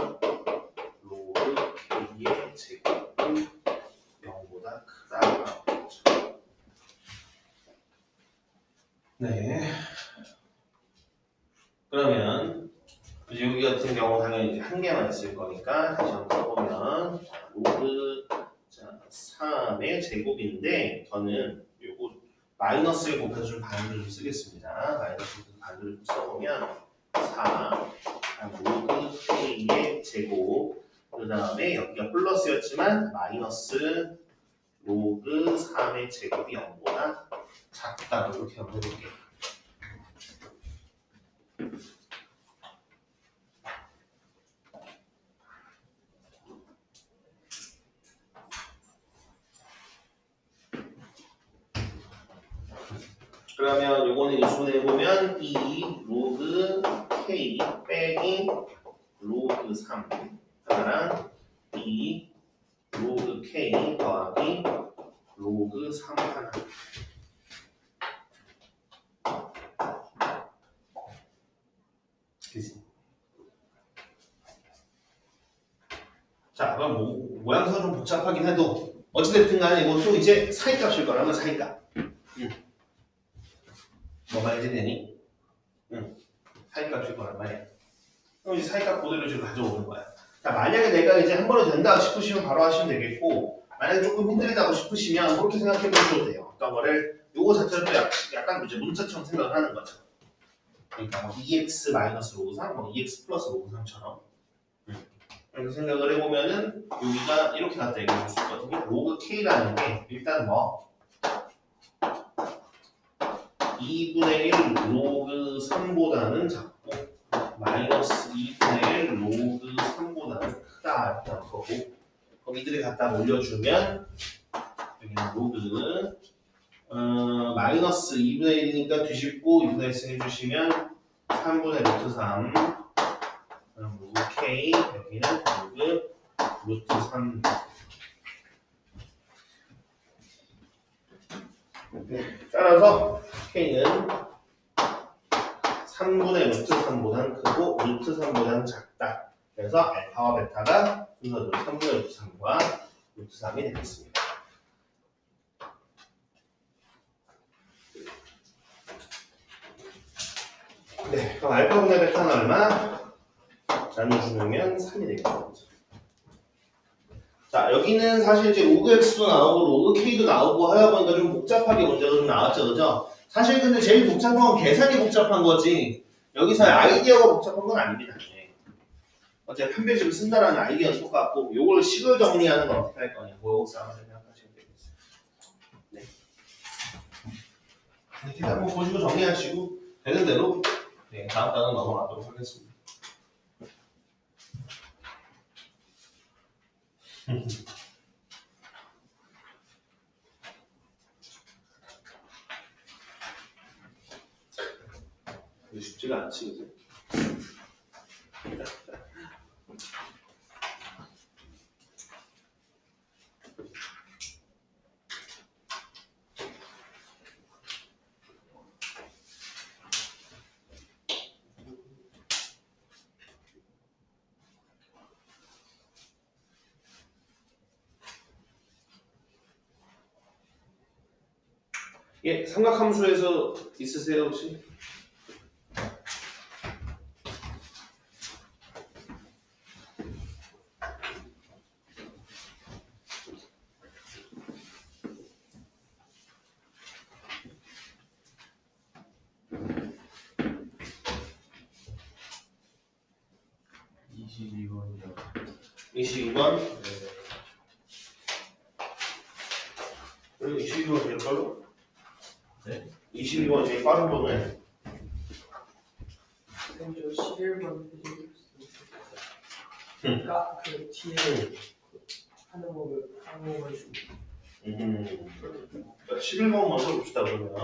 로그 k의 제곱은 0보다 크다. 네. 그러면 여기 같은 경우 당연히 이제 한 개만 있을 거니까 다시 한번 써보면 로그 3의 제곱인데 저는 요거 마이너스를 곱해준 반대를 좀 쓰겠습니다. 마이너스 반대를 좀 써보면 4 로그 k의 제곱 그 다음에 여기가 플러스였지만 마이너스 로그 3의 제곱이 0보다 작다. 이렇게 한번 해볼게요. 그러면 요거는 이수분해보면 2 로그 k 빼기 로그 3 하나랑 2 로그 k 더하기 로그 3 하나. 그치? 자, 그럼 모양새가 좀 복잡하긴 해도 어찌됐든 간에 이것도 이제 사이값일 거라면 사이값. 뭐가 이제 되니? 사이값일 거란 말이야. 그럼 이제 사이값 그대로 지금 가져오는 거야. 자, 만약에 내가 이제 한 번에 된다 싶으시면 바로 하시면 되겠고, 만약에 조금 힘들다고 싶으시면 그렇게 생각해 보셔도 돼요. 어떤 거를 요거 자체를 또 약간 이제 문자처럼 생각을 하는 거죠. 그러니까 뭐 2x 마이너스 로그 3, 뭐 2x 플러스 로그 3처럼. 이렇게 생각을 해보면은 여기가 이렇게 갖다 얘기해 볼 수 있거든요. 로그 k라는 게 일단 뭐 2분의 1 로그 3보다는 작고 마이너스 2분의 1 로그 3보다는 크다 이렇게 할 거고 그럼 이들을 갖다 올려주면 여기는 로그 마이너스 2분의 1이니까 뒤집고 2분의 1 해주시면 3분의 루트 3 로그 k 여기는 로그 루트 3 네, 따라서 k는 3분의 루트 3보다는 크고 루트 3보다는 작다. 그래서 알파와 베타가 순서대로 3분의 루트 3과 루트 3이 되겠습니다. 네, 그럼 알파분의 베타는 얼마? 나눠주면 3이 되겠죠. 자, 여기는 사실 이제 로그 x도 나오고 로그 k도 나오고 하다 보니까 좀 복잡하게 문제가 좀 나왔죠, 그죠? 사실 근데 제일 복잡한 건 계산이 복잡한 거지 여기서 아이디어가 복잡한 건 아닙니다. 어차피 편배식을 쓴다라는 아이디어는 똑같고 요걸 식을 정리하는 건 어떻게 할 거냐 그거 생각하시면 되겠어요. 네. 이렇게 한번 보시고 정리하시고 되는 대로 네, 다음 단원 넘어가도록 하겠습니다. 쉽지가 않지, 그지? 예, 삼각함수에서 있으세요, 혹시? (22번이요) 22번? 네. 그리고 22번 제일 빠르? 네? 22번 제일 빠른 거네. 먼저 11번 그러니까 그 뒤에 하는 거를 항목을 자, 11번 먼저 봅시다, 그러면.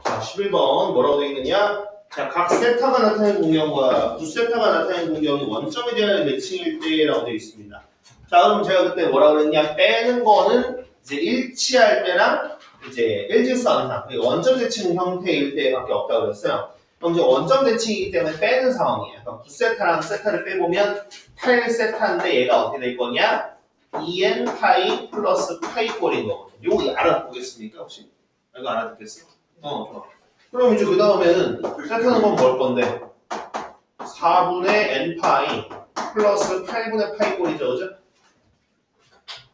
자, 11번 뭐라고 되어 있느냐? 자, 각 세타가 나타낸 공경과 부세타가 나타낸 공경이 원점에 대한 매칭일 때라고 되어 있습니다. 자, 그럼 제가 그때 뭐라고 그랬냐? 빼는 거는 이제 일치할 때랑 이제 일직선상, 원점 대칭 형태일 때밖에 없다고 그랬어요. 그럼 이제 원점 대칭이기 때문에 빼는 상황이에요. 그럼 부세타랑 세타를 빼보면 8세타인데 얘가 어떻게 될 거냐? 2n 파이 플러스 파이 꼴인 거거든요. 이거 알아보겠습니까, 혹시? 이거 알아듣겠어? 좋아. 그럼 이제 그 다음에는 세타는 건 뭘 건데? 4분의 n 파이 플러스 8분의 파이 꼴이죠, 그죠?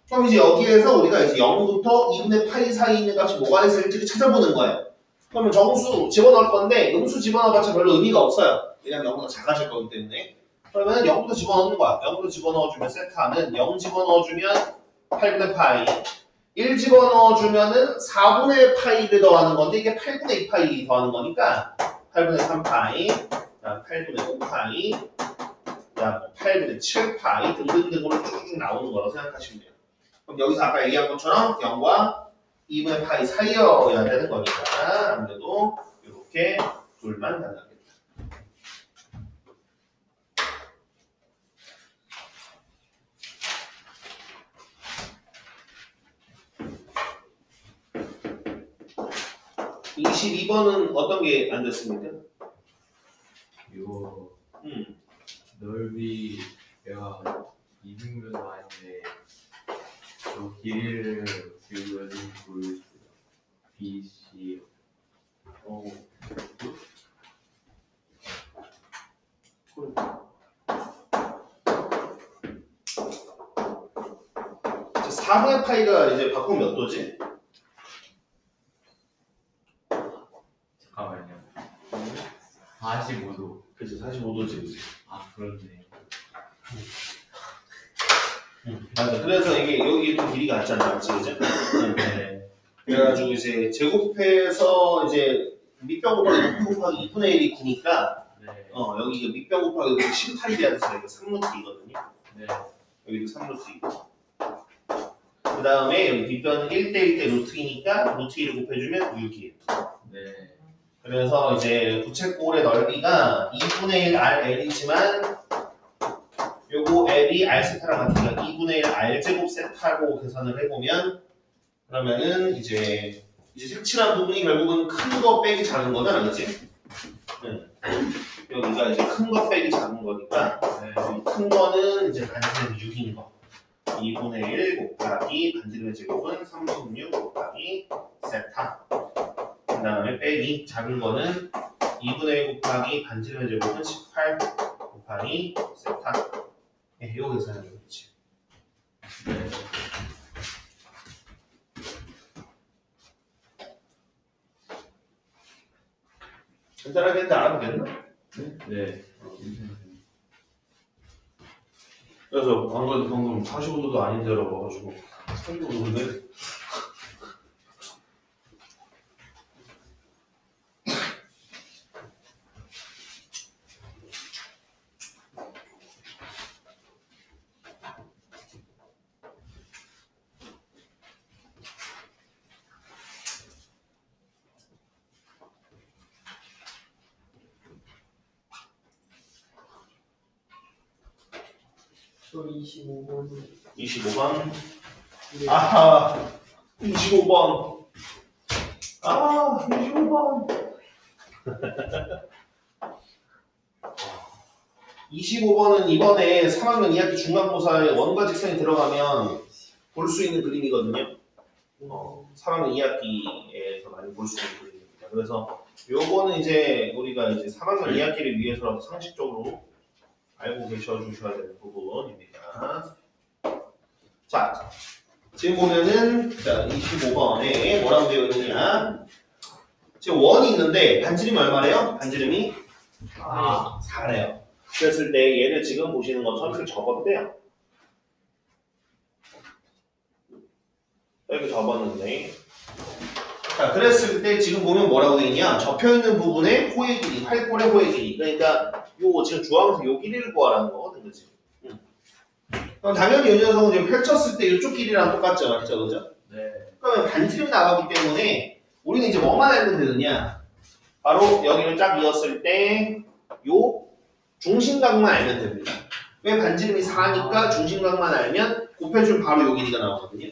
그럼 이제 여기에서 우리가 이제 0부터 2분의 파이 사이에 있는 값이 뭐가 있을지 찾아보는 거예요. 그러면 정수 집어넣을 건데 음수 집어넣어봤자 별로 의미가 없어요. 왜냐면 0보다 작아질 거기 때문에. 그러면 0부터 집어넣는 거야. 0부터 집어넣어주면 세타는 0 집어넣어주면 8분의 파이 1 집어넣어주면은 4분의 파이를 더하는 건데 이게 8분의 2파이 더하는 거니까 8분의 3파이 그다음 8분의 5파이 그다음 8분의 7파이 등등등으로 쭉쭉 나오는 거라고 생각하시면 돼요. 그럼 여기서 아까 얘기한 것처럼 0과 2분의 파이 사이여야 되는 거니까 아무래도 이렇게 둘만 가능하겠다. (22번은) 어떤 게 안 됐습니까? 이거 넓이가 200m 아닌데 저 길이를 지우면 보여주세요. BC 이제 4분의 파이가 이제 바꾸면 몇 도지? 잠깐만요. 45도. 그치 45도지. 아 그렇네. 맞아. 그래서 이게 여기 또 길이가 같잖아, 맞지, 그죠? 네. 그래가지고 이제 제곱해서 이제 밑변 곱하기 높이 곱하기 2분의 1이 9니까 네. 여기 이거 밑변 곱하기 18이 돼야 돼서 이거 3루트이거든요. 네. 여기도 3루트이고. 그 다음에 여기 뒷변은 1대1 대 루트이니까 루트 1을 곱해주면 6이에요. 네. 그래서 이제 부채꼴의 넓이가 2분의 1 RL이지만 요거 L이 R 세타랑 같으니까 2분의 1 R 제곱 세타로 계산을 해보면 그러면은 이제 색칠한 부분이 결국은 큰 거 빼기 작은 거잖아, 그치? 여기가 이제 큰 거 빼기 작은 거니까 네. 큰 거는 이제 반지름 6인 거 2분의 1 곱하기 반지름의 제곱은 3분의 6 곱하기 세타 그 다음에 빼기 작은 거는 2분의 1 곱하기 반지름의 제곱은 18 곱하기 세타 네, 이거 계산하면 되지. 네. 간단하게 했는데 알아보겠나? 네. 그래서 방금 45도도 아닌 데로 와가지고 45도인데 또 25번. 25번 아하 25번 25번 25번은 이번에 3학년 2학기 중간고사에 원과 직선이 들어가면 볼 수 있는 그림이거든요. 3학년 2학기에서 많이 볼 수 있는 그림입니다. 그래서 요거는 이제 우리가 이제 3학년 2학기를 위해서라도 상식적으로 알고 계셔 주셔야 되는 부분입니다. 자, 지금 보면은 자 25번에 뭐라고 되어 있느냐? 지금 원이 있는데 반지름이 얼마래요? 반지름이 4래요. 그랬을 때 얘를 지금 보시는 것처럼 이렇게 접어도 돼요. 이렇게 접었는데 자 그랬을 때 지금 보면 뭐라고 되어 있냐? 접혀있는 부분의 호의 길이, 활골의 호의 길이. 그러니까 요 지금 주황색 요 길이를 구하라는 거거든, 그치? 그럼 당연히 이 녀석은 지금 펼쳤을 때 이쪽 길이랑 똑같죠, 맞죠, 그죠? 네. 그러면 반지름이 나가기 때문에 우리는 이제 뭐만 알면 되느냐? 바로 여기를 쫙 이었을 때 요 중심각만 알면 됩니다. 왜 반지름이 4니까 중심각만 알면 곱해주면 바로 요 길이가 나오거든요.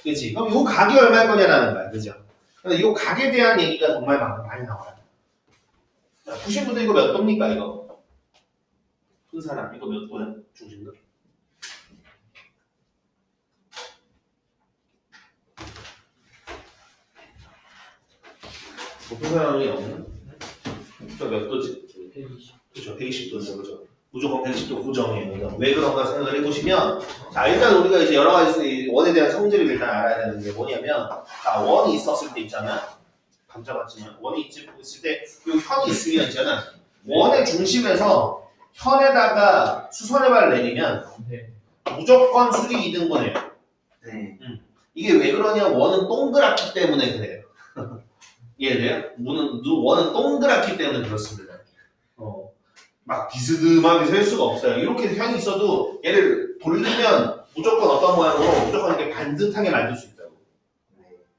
그치? 그럼 요 각이 얼마일 거냐라는 거야, 그죠? 그래서 요 각에 대한 얘기가 정말 많이 나와요. 자, 보신 분들 이거 몇 도입니까, 이거? 큰 사람, 이거 몇 도야? 중심각? 보통 사람이 없나? 몇 도지? 120. 그죠, 120도죠, 그죠? 무조건 110도 고정이에요. 그죠? 왜 그런가 생각을 해보시면, 자, 일단 우리가 이제 여러 가지 원에 대한 성질을 일단 알아야 되는 게 뭐냐면, 자, 원이 있었을 때 있잖아. 감자 같지만, 원이 있을 때, 이 현이 있으면 있잖아. 원의 중심에서 현에다가 수선의 발을 내리면, 네. 무조건 수직 2등분해요. 네. 이게 왜 그러냐? 원은 동그랗기 때문에 그래요. 이해돼요? 원은 동그랗기 때문에 그렇습니다. 막 비스듬하게 셀 수가 없어요. 이렇게 현이 있어도 얘를 돌리면 무조건 어떤 모양으로 무조건 이렇게 반듯하게 만들 수 있다고.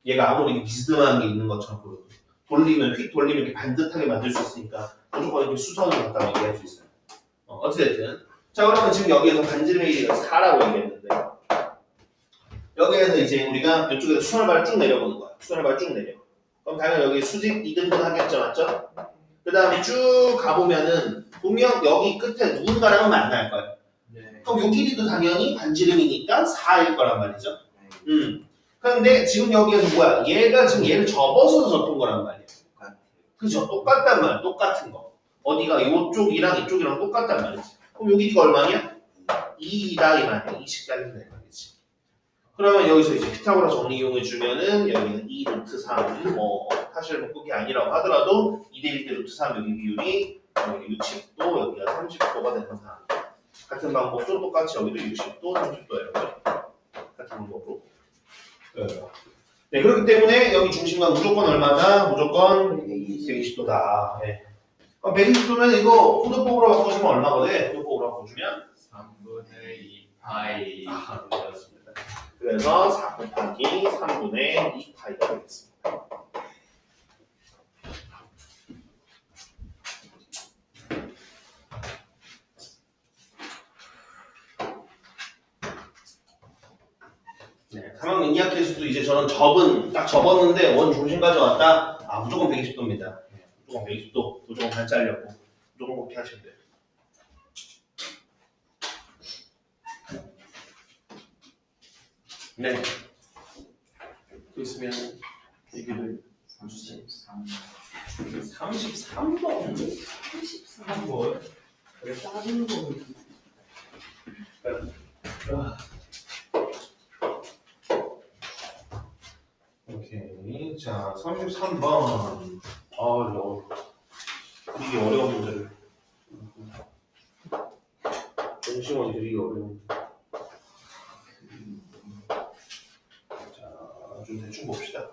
얘가 아무리 비스듬한 게 있는 것처럼 보여도 돌리면 휙 돌리면 이렇게 반듯하게 만들 수 있으니까 무조건 이렇게 수선을 갖다 얘기할 수 있어요. 어찌됐든 자 그러면 지금 여기에서 반지름의 4라고 얘기했는데 여기에서 이제 우리가 이쪽에서 수선발을 쭉 내려보는 거야. 수선발을 쭉 내려. 그럼 당연히 여기 수직 2등분 하겠죠, 맞죠? 그 다음에 쭉 가보면은 분명 여기 끝에 누군가랑은 만날 거예요. 네. 그럼 요 길이도 당연히 반지름이니까 4일 거란 말이죠. 그런데 지금 여기에서 뭐야? 얘가 지금 얘를 접어서 접은 거란 말이에요. 그죠? 똑같단 말이야. 똑같은 거. 어디가 요쪽이랑 이쪽이랑 똑같단 말이지. 그럼 요 길이가 얼마냐? 2이다 이 말이야. 20짜리다 이 말이지. 그러면 여기서 이제 피타고라 정리 이용해 주면은 여기는 2 루트 3 사실 뭐 그게 아니라고 하더라도 2대 1대 루트 3 여기 비율이 여기 60도 여기가 30도가 되는 상황. 같은 방법으로 똑같이 여기도 60도 30도예요. 같은 방법으로. 네 그렇기 때문에 여기 중심각 무조건 얼마다? 무조건 120도다. 네. 그럼 120도면 이거 후두법으로 바꿔주면 얼마가 돼? 후두법으로 바꿔주면 3분의 2 파이. 그렇습니다. 그래서 4 곱하기 3분의 2 파이가 되겠습니다. 네, 3학년 2학기에서도 이제 저는 딱 접었는데 원 중심 가져왔다. 무조건 120도입니다. 무조건 120도, 무조건 반 잘렸고 무조건 그렇게 하시면 돼요. 네. 또 있으면 얘기를 33. 33번. 33번. 그래 작은 거. 오케이. 자, 33번. 이게 어려운 문제를. 중심원이 되게 어려운. 자, 좀 대충 봅시다.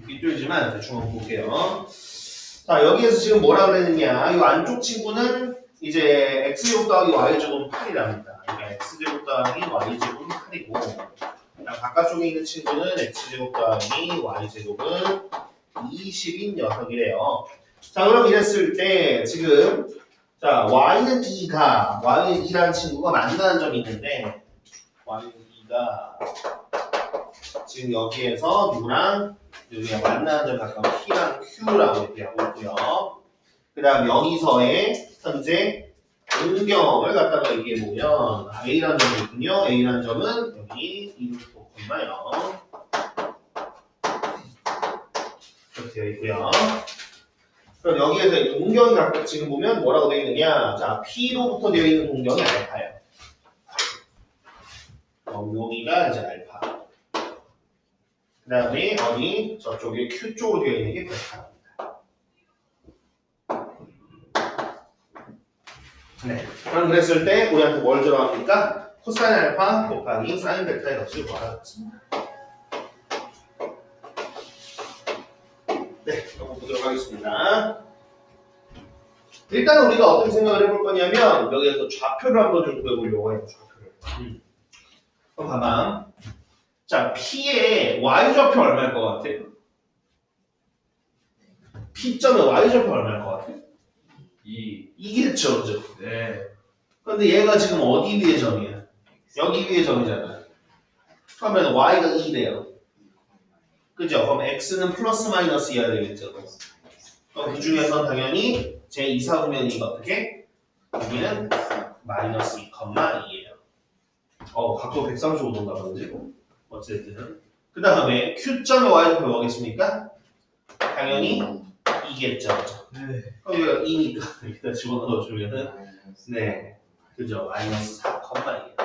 삐뚤지만 대충 한번 볼게요. 자, 여기에서 지금 뭐라 그랬느냐? 이 안쪽 친구는 이제 x제곱 더하기 y제곱은 8이랍니다. 그러니까 x제곱 더하기 y제곱은 8이고, 바깥쪽에 있는 친구는 x제곱 더하기 y제곱은 20인 녀석이래요. 자, 그럼 이랬을 때 지금 자 y는 2가 y는 2라는 친구가 만나는 점이 있는데 y는 2가 지금 여기에서 누구랑 여기가 만나는 점 가까운 P랑 Q라고 이렇게 하고 있고요. 그 다음 여기서의 현재 응경을 갖다가 얘기해보면 A라는 점이 있군요. A라는 점은 여기 2루트 5,0 이렇게 되어 있고요. 그럼 여기에서 동경이 각각 지금 보면 뭐라고 되어 있느냐? 자, P로부터 되어 있는 동경이 알파예요. 여기가 이제 알파. 그 다음에 어디 저쪽에 Q 쪽으로 되어 있는 게 베타입니다. 네. 그럼 그랬을 때 우리한테 뭘 들어갑니까? 코사인 알파 곱하기 사인 베타의 값을 구하라겠습니다. 네, 한번 보도록 하겠습니다. 일단 우리가 어떤 생각을 해볼 거냐면 여기에서 좌표를 한번 좀 구해보려고 해요. 좌표를. 그럼 봐봐. 자, P의 y좌표 얼마일 것 같아? P점의 y좌표 얼마일 것 같아? 2. 이겠죠, 그죠? 네. 근데 얘가 지금 어디 위의 점이야? 여기 위의 점이잖아. 그러면 y가 2돼요. 그죠? 그럼 x는 플러스 마이너스 2해야 되겠죠? 그럼 그 중에서 당연히 제 이사분면이 어떻게? 여기는 마이너스 2,2예요. 각도 135도인가 보지? 어쨌든. 그 다음에 Q점의 y좌표 뭐겠습니까? 당연히 2겠죠. 네. 그럼 여기가 2니까 여기다 집어넣어주면은 네, 그죠? 마이너스 4,2예요.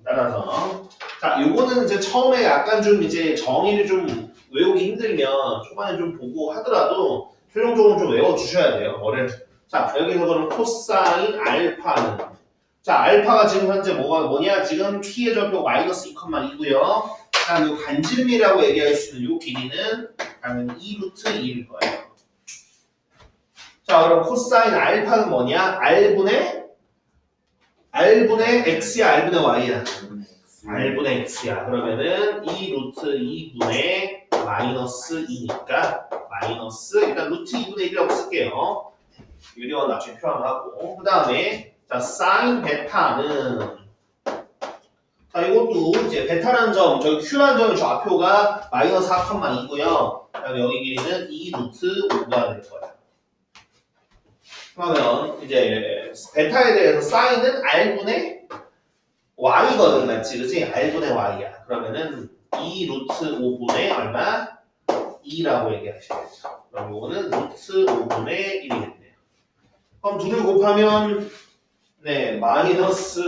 따라서 자, 요거는 이제 처음에 약간 좀 이제 정의를 좀 외우기 힘들면 초반에 좀 보고 하더라도 최종적으로 좀 외워주셔야 돼요. 뭐를? 자, 여기서 그럼 코사인 알파는 자, 알파가 지금 현재 뭐냐? 지금 P의 좌표 마이너스 2,2고요. 그다음 요 반지름이라고 얘기할 수 있는 요 길이는 당연히 2루트 2일 거예요. 자, 그럼 코사인 알파는 뭐냐? R분의 X야, R분의 Y야? R분의 X야. 그러면은 2루트 2분의 마이너스 2니까 마이너스 일단 루트 2분의 1이라고 쓸게요. 유리원 나중에 표현하고 그 다음에 자, 사인 베타는 자, 이것도 이제 베타라는 점, 저기 Q라는 점의 좌표가 마이너스 4,2고요. 그다음에 여기 길이는 2루트 5가 될 거예요. 그러면 이제 베타에 대해서 사인은 R분의 Y거든, 맞지? 그지? R분의 Y야. 그러면은 2루트 5분의 얼마? 2라고 얘기하시겠죠. 그럼 이거는 루트 5분의 1이 됐네요. 그럼 둘을 곱하면 네, 마이너스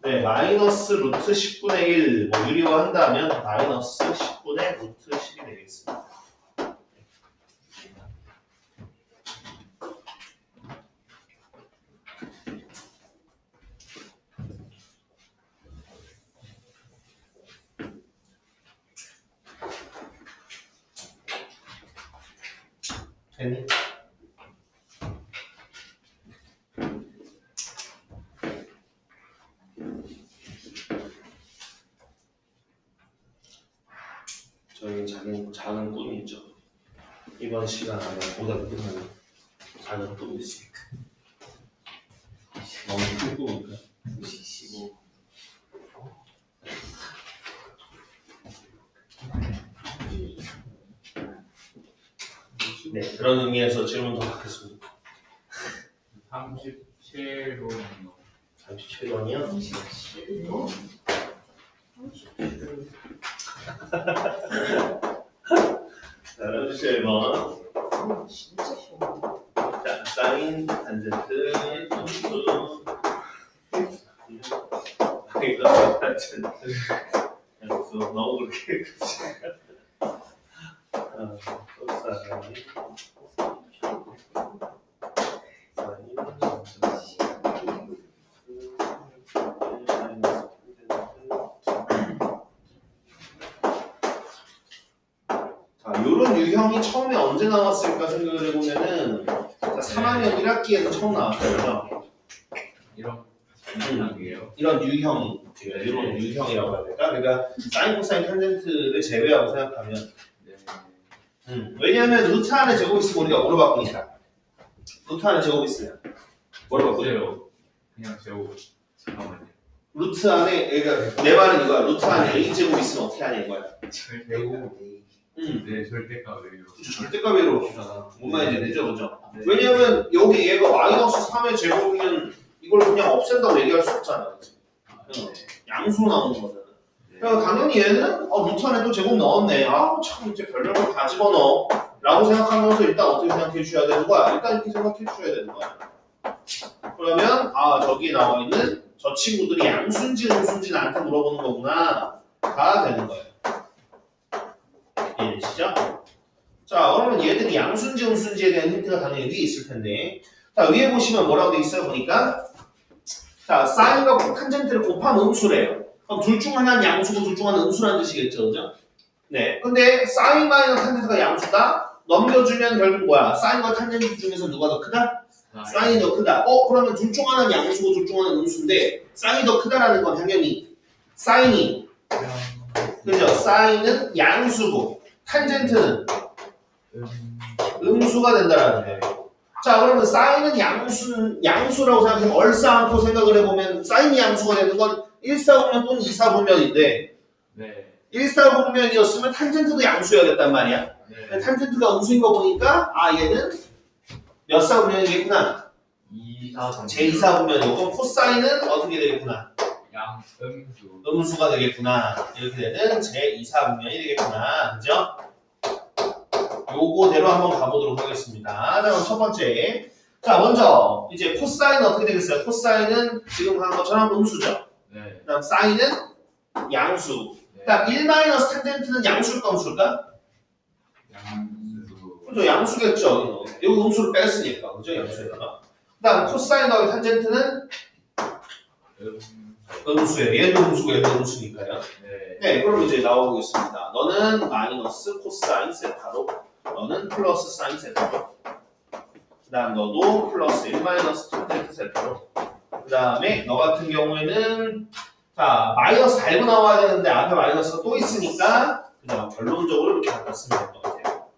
루트 10분의 1, 뭐 유리화 한다면 마이너스 10분의 루트 10이 되겠습니다. 됐니? 저희 작은 꿈이 있죠. 이번 시간 안에 보다 끝나는 작은 꿈이 있습니다. 너무 큰 꿈인가? 15. 네, 그런 의미에서 질문 더 받겠습니다. 37번. 37번이요? 37도? 자, 37번. 진짜 쉬워. 자, 사인, 탄젠트, 점수. 이거 탄젠트. 점수. 너무 그렇게. 코사인, 유형이 처음에 언제 나왔을까 생각을 해보면은 3학년 1학기에서 처음 나왔어요. 이런 생각이에요. 이런 유형이 이런 유형이라고 해야 될까? 그러니까 사인, 코사인, 탄젠트를 제외하고 생각하면 네. 왜냐하면 루트 안에 제곱 있으면 우리가 뭐로 바꾸니까 루트 안에 제곱 있으면 뭐로 바꾸죠? 없어요. 그냥 제곱. 잠깐만요. 루트 안에 그러니까 내 말은 이거야. 루트 안에 a 제곱 있으면 어떻게 하냐 이거야. 절대고. 네, 절대값이에요. 절대값 외로 봅시다. 뭔 말인지 되죠, 그죠? 네. 왜냐하면 여기 얘가 마이너스 3의 제곱이면 이걸 그냥 없앤다고 얘기할 수 없잖아. 그치? 양수로 나오는 거잖아. 그러니까 당연히 얘는 루트 안에 또 제곱 넣었네. 참 이제 별별걸 다 집어넣어. 라고 생각하면서 일단 어떻게 생각해 주셔야 되는 거야? 일단 이렇게 생각해 주셔야 되는 거야. 그러면 저기에 나와 있는 저 친구들이 양수인지 음수인지 나한테 물어보는 거구나. 가 되는 거예요. 이해되시죠? 자, 그러면 얘들이 양수인지 음수인지에 대한 힌트가 당연히 위에 있을 텐데. 자, 위에 보시면 뭐라고 돼 있어요? 보니까. 자, 사인과 탄젠트를 곱하면 음수래요. 그럼 둘 중 하나는 양수고 둘 중 하나는 음수라는 뜻이겠죠, 그죠? 네. 근데 사인 마이너스 탄젠트가 양수다? 넘겨주면 결국 뭐야? 사인과 탄젠트 중에서 누가 더 크다? 사인이 더 크다. 그러면 둘 중 하나는 양수고 둘 중 하나는 음수인데 사인이 더 크다라는 건 당연히 사인이 그죠? 사인은 양수고 탄젠트는 음수가 된다라는 거예요. 자, 그러면 사인은 양수라고 생각하면 얼싸안고 생각을 해보면 사인이 양수가 되는 건 1사분면 또는 2사분면인데 네. 1사분면이었으면 탄젠트도 양수여야겠단 말이야. 네. 탄젠트가 음수인 거 보니까 얘는 몇 사분면이겠구나. 2사 제2사분면이고 그럼 코사인은 어떻게 되겠구나. 양음수. 음수가 되겠구나. 이렇게 되는 제2사분면이 되겠구나. 그죠? 요거대로 한번 가보도록 하겠습니다. 자, 그럼 첫 번째. 자, 먼저 이제 코사인은 어떻게 되겠어요? 코사인은 지금 한 것처럼 음수죠. 네. 그 다음 사인은 양수. 네. 그 다음 1 탄젠트는 양수일까 음수일까? 양수. 그죠? 양수겠죠. 여기 음수를 뺐으니까. 그죠? 양수에다가. 그 다음 코사인 더하기 탄젠트는 음수예요. 얘도 음수고 얘도 음수니까요. 네. 네, 그럼 이제 나오겠습니다. 너는 마이너스 코사인 세타로, 너는 플러스 사인 세타로, 그 다음 너도 플러스 1 마이너스 탄젠트 세타로, 그 다음에 너 같은 경우에는 자 마이너스 달고 나와야 되는데 앞에 마이너스가 또 있으니까 그냥 결론적으로 이렇게 갖다 쓰면 될 것 같아요.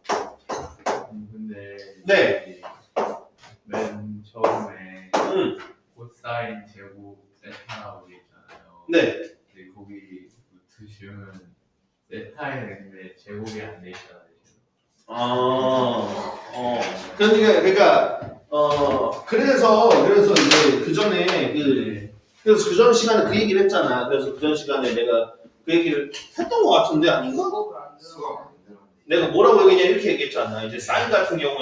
근데 네. 맨 처음에 코사인 제곱 세타라고 했잖아요. 네. 근데 거기 루트 씌우면 세타에 있는데 제곱이 안 돼 있잖아요. 그래서 이제 그 전에 그래서 그 전 시간에 그 얘기를 했잖아. 그래서 그 전 시간에 내가 그 얘기를 했던 것 같은데 아닌가? 내가 뭐라고 얘기했냐 이렇게 얘기했잖아. 이제 사인 같은 경우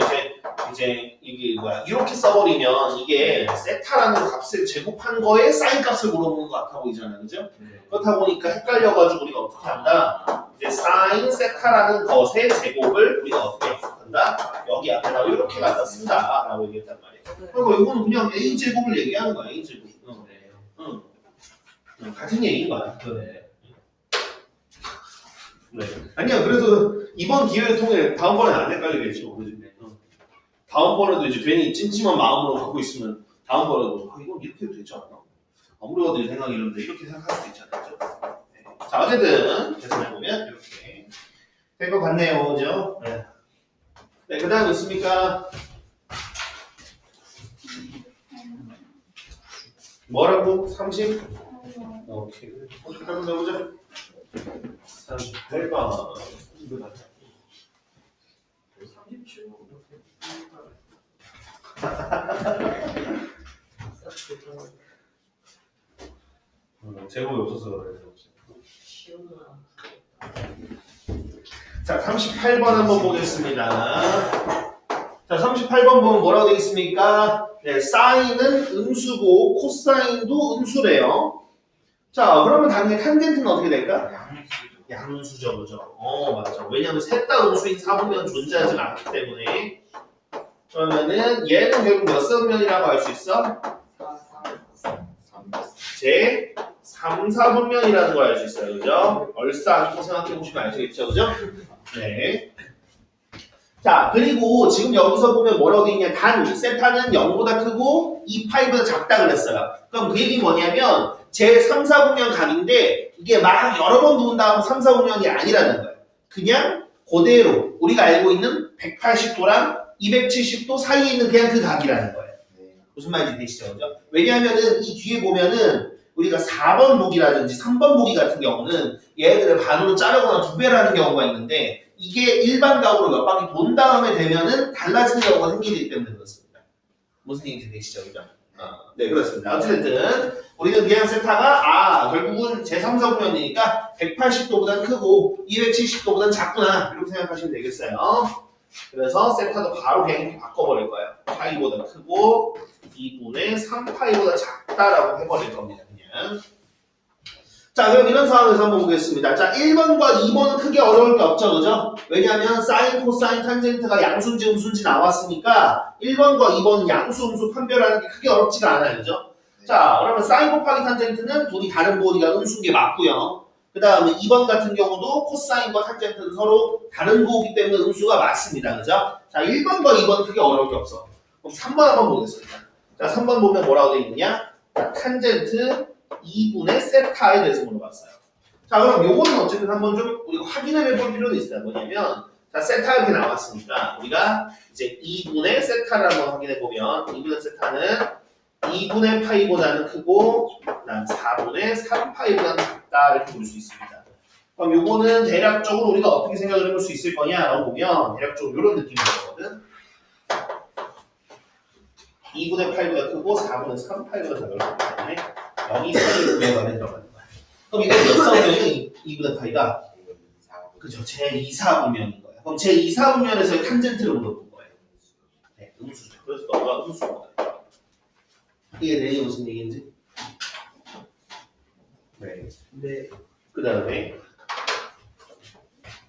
이제 이게 뭐야 이렇게 써버리면 이게 세타라는 값을 제곱한 거에 사인 값을 물어보는 것 같아 보이잖아, 그죠? 네. 그렇다 보니까 헷갈려가지고 우리가 어떻게 한다? 이제 사인 세타라는 것의 제곱을 우리가 어떻게 약속한다? 여기 앞에다 이렇게 갖다 쓴다라고 얘기했단 말이야. 그리고 이거는 그냥 a 제곱을 얘기하는 거야, a 제곱. 같은 얘기인 거야. 네. 네. 아니야, 그래서 이번 기회를 통해 다음번엔 안 헷갈리겠죠. 그지? 다음번에도 이제 괜히 찜찜한 마음으로 갖고 있으면 다음번에도 이건 이렇게 해도 되지 않나? 아무리 봐도 이 생각이 이런데 이렇게 생각할 수도 있잖아요. 그죠? 네. 자, 어쨌든 계산해보면 이렇게 된 것 같네요. 그죠? 네. 네, 그 다음 있습니까? 뭐라고? 30? 오케이. 어떻게 한번 해보자. 38번. 37번. 제목이 없어서 그래요. 자, 38번 한번 보겠습니다. 자, 38번 보면 뭐라고 되어 있습니까? 네, 사인은 음수고 코사인도 음수래요. 자, 그러면 당연히 탄젠트는 어떻게 될까? 양수죠, 그죠? 맞죠. 왜냐면 셋 다 음수인 사분면 존재하지 않기 때문에. 그러면은 얘는 결국 몇 사분면이라고 할 수 있어? 제 3, 4분면이라는 걸 알 수 있어요, 그죠? 얼싸 안고 생각해 보시면 아시겠죠, 그죠? 네. 자, 그리고 지금 여기서 보면 뭐라고 돼 있냐. 단 세타는 0보다 크고 2파이보다 작다 그랬어요. 그럼 그 얘기 뭐냐면 제 3, 4분면 각인데 이게 막 여러 번 누운 다음 3, 4분면이 아니라는 거예요. 그냥 그대로 우리가 알고 있는 180도랑 270도 사이에 있는 그냥 그 각이라는 거예요. 무슨 말인지 되시죠? 그죠? 왜냐하면은 이 뒤에 보면은 우리가 4번 보기라든지 3번 보기 같은 경우는 얘네들을 반으로 자르거나 두 배를 하는 경우가 있는데 이게 일반 각으로 몇 바퀴 돈 다음에 되면은 달라지는 경우가 생기기 때문에 그렇습니다. 무슨 얘기인지 되시죠? 그죠? 네, 그렇습니다. 어쨌든 우리는 그냥 세타가 결국은 제3, 4분면이니까 180도보다 크고 270도보다 작구나 이렇게 생각하시면 되겠어요. 그래서 세타도 바로 그냥 이렇게 바꿔버릴 거예요. 파이보다 크고 2분의 3파이보다 작다라고 해버릴 겁니다. 그냥. 자, 그럼 이런 상황에서 한번 보겠습니다. 자, 1번과 2번은 크게 어려울 게 없죠, 그죠? 왜냐하면 사인, 코사인, 탄젠트가 양수인지 음수인지 나왔으니까 1번과 2번은 양수, 음수 판별하는 게 크게 어렵지가 않아요, 그죠? 자, 그러면 사인 곱하기 탄젠트는 둘이 다른 부호니까 음수인 게 맞고요. 그 다음에 2번 같은 경우도 코사인과 탄젠트는 서로 다른 부호기 때문에 음수가 맞습니다, 그죠? 자, 1번과 2번은 크게 어려울 게 없어. 그럼 3번 한번 보겠습니다. 자, 3번 보면 뭐라고 되어 있느냐? 자, 탄젠트 2분의 세타에 대해서 물어봤어요. 자, 그럼 요거는 어쨌든 한번 좀 우리가 확인을 해볼 필요는 있어요. 뭐냐면, 자, 세타 이렇게 나왔으니까, 우리가 이제 2분의 세타를 한번 확인해보면, 2분의 세타는 2분의 파이보다는 크고, 그 다음 4분의 3파이보다는 작다, 이렇게 볼 수 있습니다. 그럼 요거는 대략적으로 우리가 어떻게 생각을 해볼 수 있을 거냐라고 보면, 대략적으로 이런 느낌이 들거든. 2분의 8보다 크고 4분의 3파이보다 작을 거기 때문에 여기 사이로 구해가는 들어가는 거야. 그럼 이거 몇 사분면이 2분의 파이가? 그죠. 제 2, 4분면인 거야. 그럼 제 2, 4분면에서의 탄젠트를 물어본 거예요. 네, 음수죠. 그래서 너가 음수인 거야. 이게 내이 무슨 얘기인지? 네. 네. 그 다음에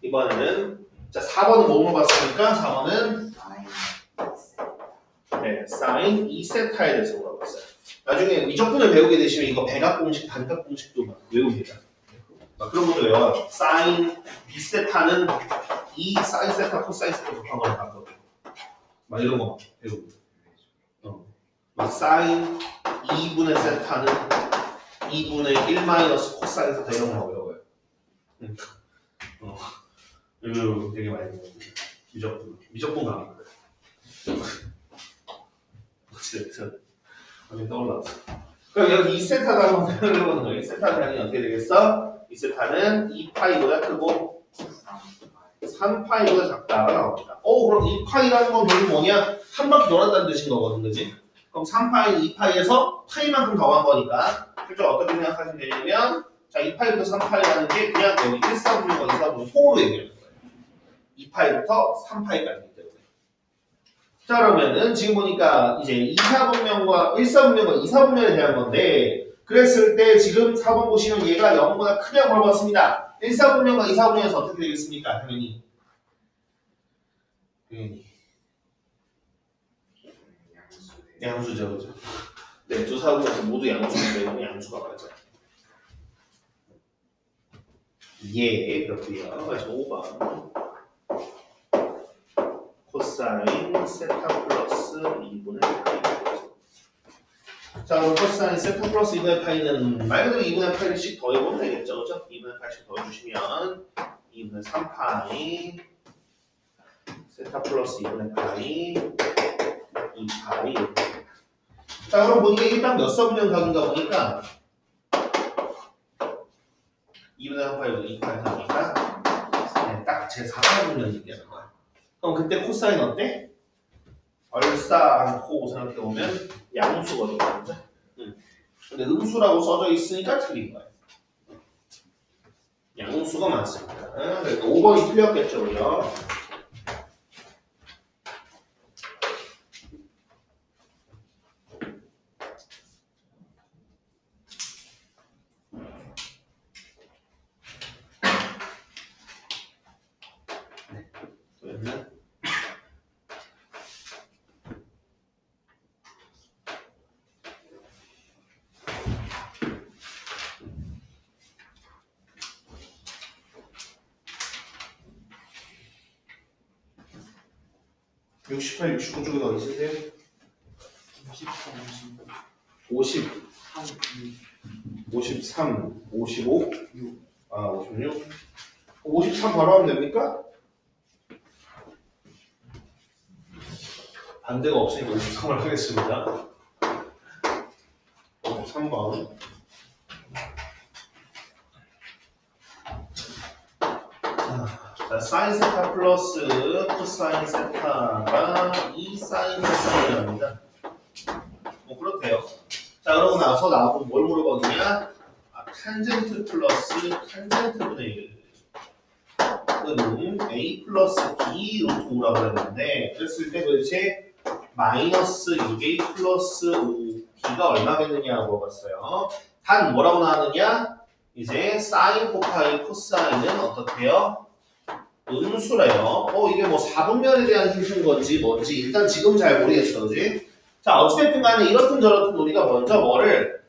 이번에는 자 4번은 뭐 물어봤으니까 4번은 네, 사인 2세타에 대해서 물어봤어요. 나중에 미적분을 배우게 되시면 이거 배각 공식, 반각 공식도 막 외웁니다. 막 그런 것도 외워요. 사인 B세타는 2 사인 세타 코사인 세타 곱한 거랑 같거든요. 막 이런 거 막 배웁니다. 막 사인 2분의 세타는 2분의 1 마이너스 코사인 세타 이런 거 외워요. 이거 되게 많이 배웁니다. 미적분 강의. 어쨌든 나중에 떠올랐어. 그럼 여기 2세타가 한번 생각을 해보는 거예요. 2세타 단위 어떻게 되겠어? 2세타는 2파이보다 크고 3파이보다 작다가 나옵니다. 그럼 2파이라는 건 결국 뭐냐? 한 바퀴 돌았다는 뜻인 거거든, 그지? 그럼 3파이는 2파이에서 파이만큼 더한 거니까 실제 어떻게 생각하시면 되냐면 자, 2파이부터 3파이라는 게 그냥 여기 1, 4분면과 2, 4분면 통으로 얘기하는 거예요. 2파이부터 3파이까지. 자, 그러면은 지금 보니까 이제 2, 4분면과 1, 4분면과 2, 4분면에 대한 건데 그랬을 때 지금 4번 보시면 얘가 0보다 크다고 물어봤습니다. 1, 4분면과 2, 4분면에서 어떻게 되겠습니까? 당연히 양수죠, 그죠? 네, 두 4분면에서 모두 양수기 때문에 양수가 맞아요. 예, 그렇고요. 그래서 5번 코사인 세타 플러스 2분의 파이. 자, 그럼 코사인 세타 플러스 2분의 파이는 말 그대로 2분의 파이씩 더해보면 되겠죠, 그죠? 2분의 파이씩 더해주시면 2분의 3파이 세타 플러스 2분의 파이 2파이. 자, 그럼 보니까 일단 몇 사분면 각인가 보니까 2분의 3파이보다 2파이 사니까 네, 딱 제 4사분면 얘기하는 거야. 그럼 그때 코사인 어때? 얼싸 않고 생각해보면 양수거든요. 그죠? 근데 음수라고 써져 있으니까 틀린 거예요. 양수가 많습니다. 그러니까 5번이 틀렸겠죠, 그죠? 그러면 68, 69 쪽에 어디 있으세요? 50, 53, 55, 56. 53 바로 하면 됩니까? 반대가 없으니까 53을 하겠습니다. 53번. 자, 사인 세타 플러스 코사인 세타가 2 사인 코사인이랍니다. 뭐 그렇대요. 자, 그러고 나서 나보고 뭘 물어보느냐? 탄젠트 플러스 탄젠트분의 1. 는 a 플러스 b 루트 5라고 그랬는데 그랬을 때 도대체 마이너스 6a 플러스 5b가 얼마겠느냐고 물어봤어요. 단 뭐라고 나왔느냐? 이제 사인 곱하기 코사인은 어떻게요? 음수래요. 이게 뭐 4분면에 대한 힌트인 건지 뭔지 일단 지금 잘 모르겠어, 그지? 자, 어찌됐든 간에 이렇든 저렇든 우리가 먼저 뭐를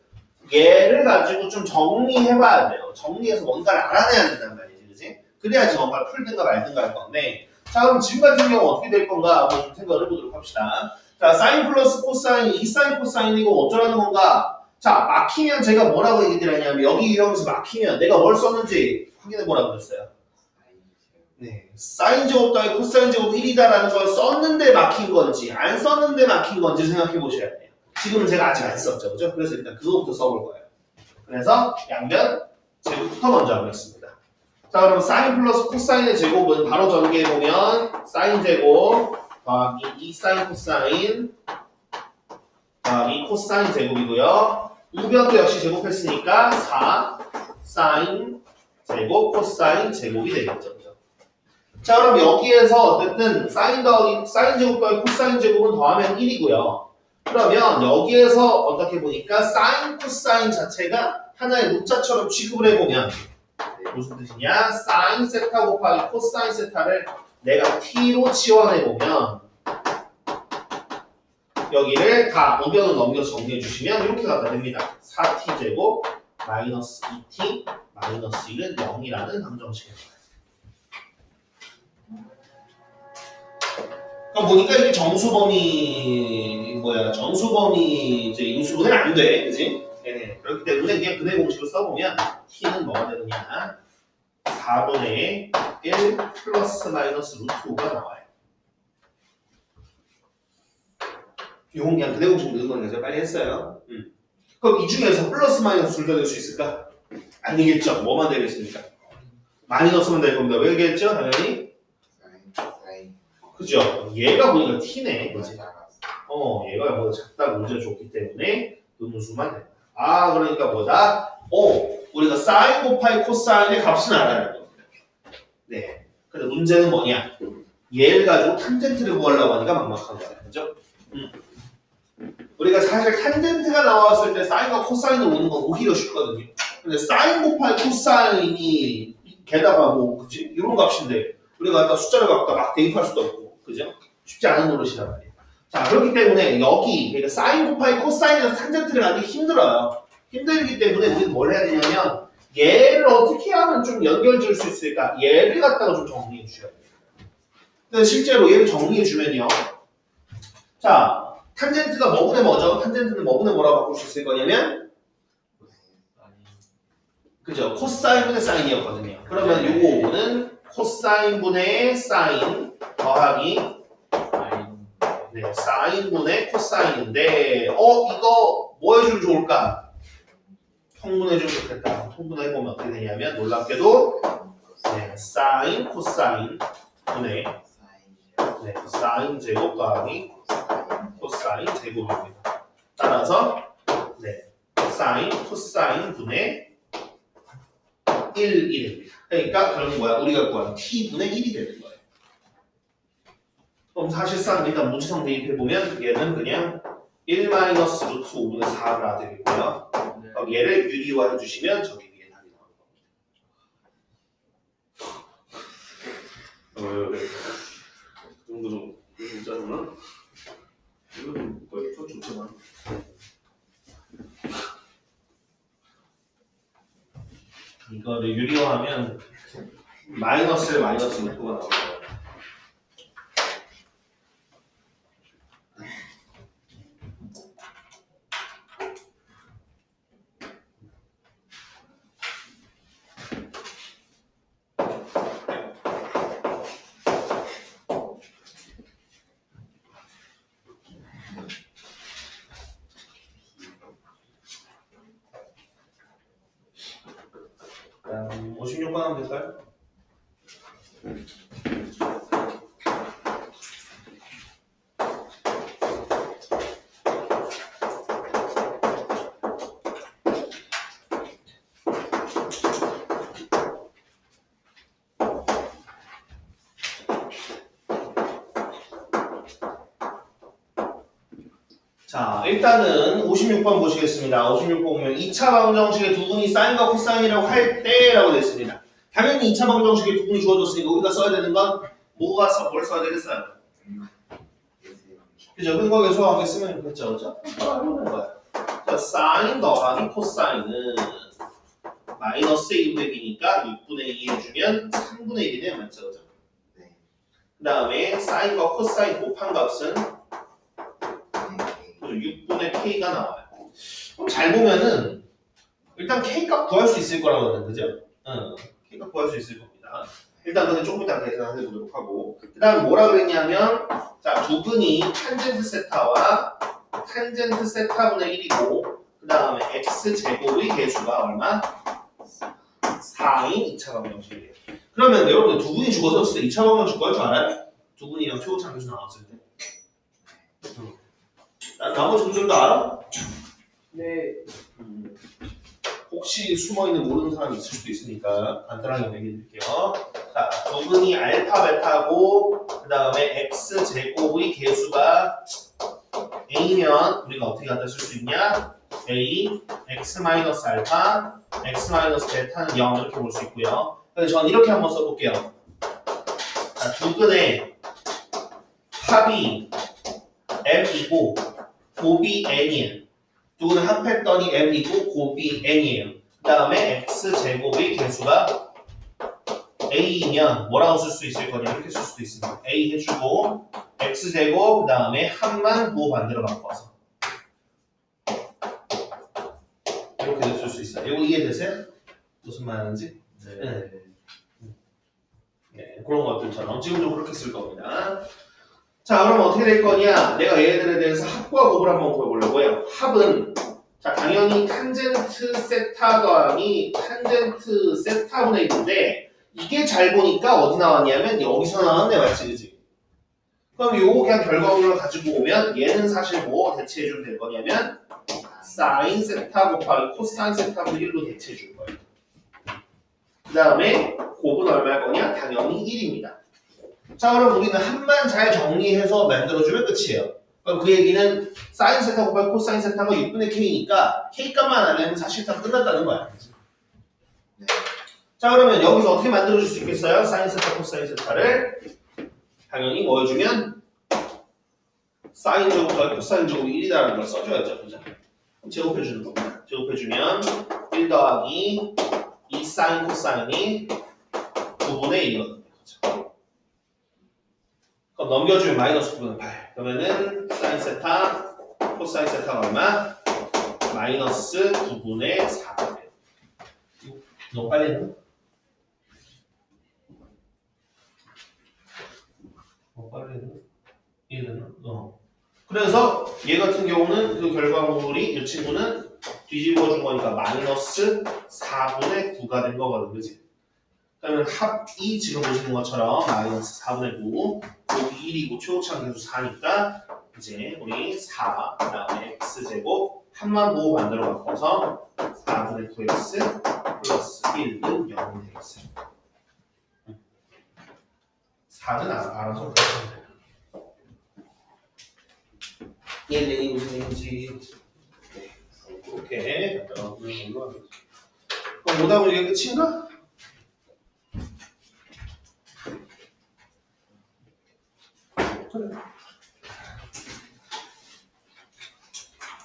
얘를 가지고 좀 정리해봐야 돼요. 정리해서 뭔가를 알아내야 된단 말이지, 그지? 그래야지 뭔가를 풀든가 말든가 할 건데. 자, 그럼 지금 같은 경우 어떻게 될 건가 한번 좀 생각을 해보도록 합시다. 자, 사인 플러스 코사인이 2사인 코사인이고 어쩌라는 건가? 자, 막히면 제가 뭐라고 얘기 드렸냐면 여기 유형에서 막히면 내가 뭘 썼는지 확인해 보라고 그랬어요. 네, 사인 제곱 더하기 코사인 제곱 1이다라는 걸 썼는데 막힌 건지 안 썼는데 막힌 건지 생각해 보셔야 돼요. 지금은 제가 아직 안 썼죠, 그죠? 그래서 일단 그거부터 써볼 거예요. 그래서 양변 제곱부터 먼저 하겠습니다. 자, 그럼 사인 플러스 코사인의 제곱은 바로 전개해보면 사인 제곱 더하기 2 사인 코사인 더하기 코사인 제곱이고요. 우변도 역시 제곱했으니까 4 사인 제곱 코사인 제곱이 되겠죠. 자, 그럼 여기에서 어쨌든 사인 제곱 더하기 코사인 제곱은 더하면 1이고요. 그러면 여기에서 어떻게 보니까 사인 코사인 자체가 하나의 문자처럼 취급을 해보면 무슨 뜻이냐? 사인 세타 곱하기 코사인 세타를 내가 t로 치환해보면 여기를 다 우변으로 넘겨서 정리해주시면 이렇게 갖다 됩니다. 4t 제곱 마이너스 2t 마이너스 1은 0이라는 함정식이 나와요. 그럼 보니까 이게 정수범위 이제 인수분해 안 돼, 그지? 네, 그렇기 때문에 그냥 근해 공식을 써보면 t는 뭐가 되느냐? 4분의 1 플러스 마이너스 루트 5가 나와요. 이건 그냥 근해 공식 넣는 거는 제가 빨리 했어요. 그럼 이 중에서 플러스 마이너스 둘 다 될 수 있을까? 아니겠죠. 뭐만 되겠습니까? 마이너스만 될 겁니다. 왜 그랬죠? 당연히. 그죠? 얘가 보니까 t네. 그지? 얘가 뭐 작다 문제 줬기 때문에 음수만 된다. 그러니까 뭐다? 우리가 사인 곱하기 코사인의 값은 알아야 돼. 네. 근데 문제는 뭐냐? 얘를 가지고 탄젠트를 구하려고 하니까 막막한 거야. 그죠? 우리가 사실 탄젠트가 나왔을 때 사인과 코사인을 오는 건 오히려 쉽거든요. 근데 사인 곱하기 코사인이 게다가 뭐 그지? 이런 값인데 우리가 갖다 숫자를 갖다 막 대입할 수도 없고 그죠? 쉽지 않은 노릇이란 말이에요. 자, 그렇기 때문에 여기 그러니까 사인 곱하기 코사인에서 탄젠트를 하기 힘들어요. 힘들기 때문에 우리는 뭘 해야 되냐면 얘를 어떻게 하면 좀 연결 지을 수 있을까? 얘를 갖다가 좀 정리해 주셔야 돼요. 근데 실제로 얘를 정리해 주면요. 자, 탄젠트가 뭐분의 뭐죠? 탄젠트는 뭐분의 뭐라고 바꿀 수 있을 거냐면 그죠? 코사인분의 사인이었거든요. 그러면 요거는 코사인분의 사인 더하기 사인분의 코사인인데 이거 뭐 해주면 좋을까? 통분해주면 좋겠다. 통분해보면 어떻게 되냐면 놀랍게도 사인 코사인 분의 사인 제곱 더하기 코사인 제곱입니다. 따라서 사인 코사인 분의 1입니다. 그러니까 그런 거야. 우리가 구한 t분의 1이 되는 거예요. 그럼 사실상 일단 무지성 대입해보면 얘는 그냥 1 마이너스 루트 5분의 4가 되겠고요. 그럼 얘를 유리화해 주시면 저기 위에 답이 나올 겁니다. 그 정도 좀 짜증나? 이건 거의 더 좋지만. 이거를 유리화하면 마이너스 루트가 나올 거예요. 56번 하면 될까요? 자, 일단은 56번 보시겠습니다. 56번 보면 2차 방정식의 두 분이 사인과 코사인이라고 할 때라고 되어 있습니다. 당연히 2차 방정식의 두 분이 주어졌으니까 우리가 써야 되는 건 뭘 써야 되겠어요? 그죠? 근거계 소화하게 쓰면 그렇죠, 그죠? 하는 거야. 자, 사인 더하기 코사인은 마이너스 2분의 6분의 2 해주면 3분의 1이네요, 맞죠, 그죠? 네. 그 다음에 사인과 코사인 곱한 값은 6분의 k가 나와요. 그럼 잘 보면은 일단 k 값 구할 수 있을 거라고는 그죠? k 값 구할 수 있을 겁니다. 일단 근데 조금 이따 계산해 보도록 하고 그 다음 뭐라 그랬냐면 자 두근이 탄젠트 세타와 탄젠트 세타분의 1이고 그 다음에 x제곱의 개수가 얼마? 4인 2차 방정식이에요. 그러면 여러분들 두 분이 죽어졌을 때 2차 방정식 구할 줄 알아요? 두 분이랑 최고차 계수 나왔을 때 나머지 분들도 알아? 네. 혹시 숨어있는 모르는 사람이 있을 수도 있으니까 간단하게 얘기해 드릴게요. 자, 두근이 알파 베타고 그 다음에 x제곱의 개수가 a면 우리가 어떻게 갖다 쓸 수 있냐? a, x 마이너스 알파, x 마이너스 베타는 0 이렇게 볼 수 있고요. 그래서 저는 이렇게 한번 써볼게요. 자, 두근의 합이 m이고 곱이 n이에요. 두근을 합했더니 m이고 곱이 n이에요. 그 다음에 x제곱의 개수가 a이면 뭐라고 쓸 수 있을 거냐 이렇게 쓸 수도 있습니다. a 해주고 x제곱 그 다음에 합만 고 반대로 바꿔서 이렇게 쓸 수 있어요. 이거 이해되세요? 무슨 말하는지? 네. 네, 그런 것들처럼 지금도 그렇게 쓸 겁니다. 자, 그럼 어떻게 될 거냐? 내가 얘들에 대해서 합과 곱을 한번 구해보려고 해요. 합은 자, 당연히 탄젠트 세타 더하기 탄젠트 세타분의 1인데 이게 잘 보니까 어디 나왔냐면 여기서 나왔네, 맞지? 그지? 그럼 요거 그냥 결과물로 가지고 오면 얘는 사실 뭐 대체해주면 될 거냐면 사인 세타 곱하기 코사인 세타분의 1로 대체해줄 거예요. 그 다음에 곱은 얼마일 거냐? 당연히 1입니다. 자, 그럼 우리는 합만 잘 정리해서 만들어주면 끝이에요. 그럼 그 얘기는 사인 세타 곱하기 코사인 세타가 6분의 k니까 k 값만 알려면 사실상 끝났다는 거야. 네. 자, 그러면 여기서 어떻게 만들어줄 수 있겠어요? 사인 세타 코사인 세타를 당연히 뭐 해주면 사인 제곱 더하기 코사인 제곱이 1이라는 걸 써줘야죠. 그죠? 그럼 제곱해주는 겁니다. 제곱해주면 1 더하기 2 사인 코사인이 9분의 1이거든요. 그죠? 그럼 넘겨주면 마이너스 9분의 8. 그러면은 사인 세타, 코사인 세타가 얼마? 마이너스 9분의 4가 돼요. 너무 빨리 했나? 빨리 했나? 이해됐나? 그래서 얘 같은 경우는 그 결과물이 이 친구는 뒤집어 준 거니까 마이너스 4분의 9가 된 거거든, 그치? 그러면 합이 지금 보시는 것처럼 마이너스 4분의 9 곱이 1이고 최고차는 계수 4니까 이제 우리 4 그 다음에 x제곱 합만 보고 만들어 바꿔서 4분의 9x 플러스 1은 0이 되겠어요. 4는 알아서 그러시면 돼요. 얘는 무슨 얘기인지 이렇게 갖다 놓는 걸로 하겠습니다. 그럼 오답은 이게 끝인가? 그래.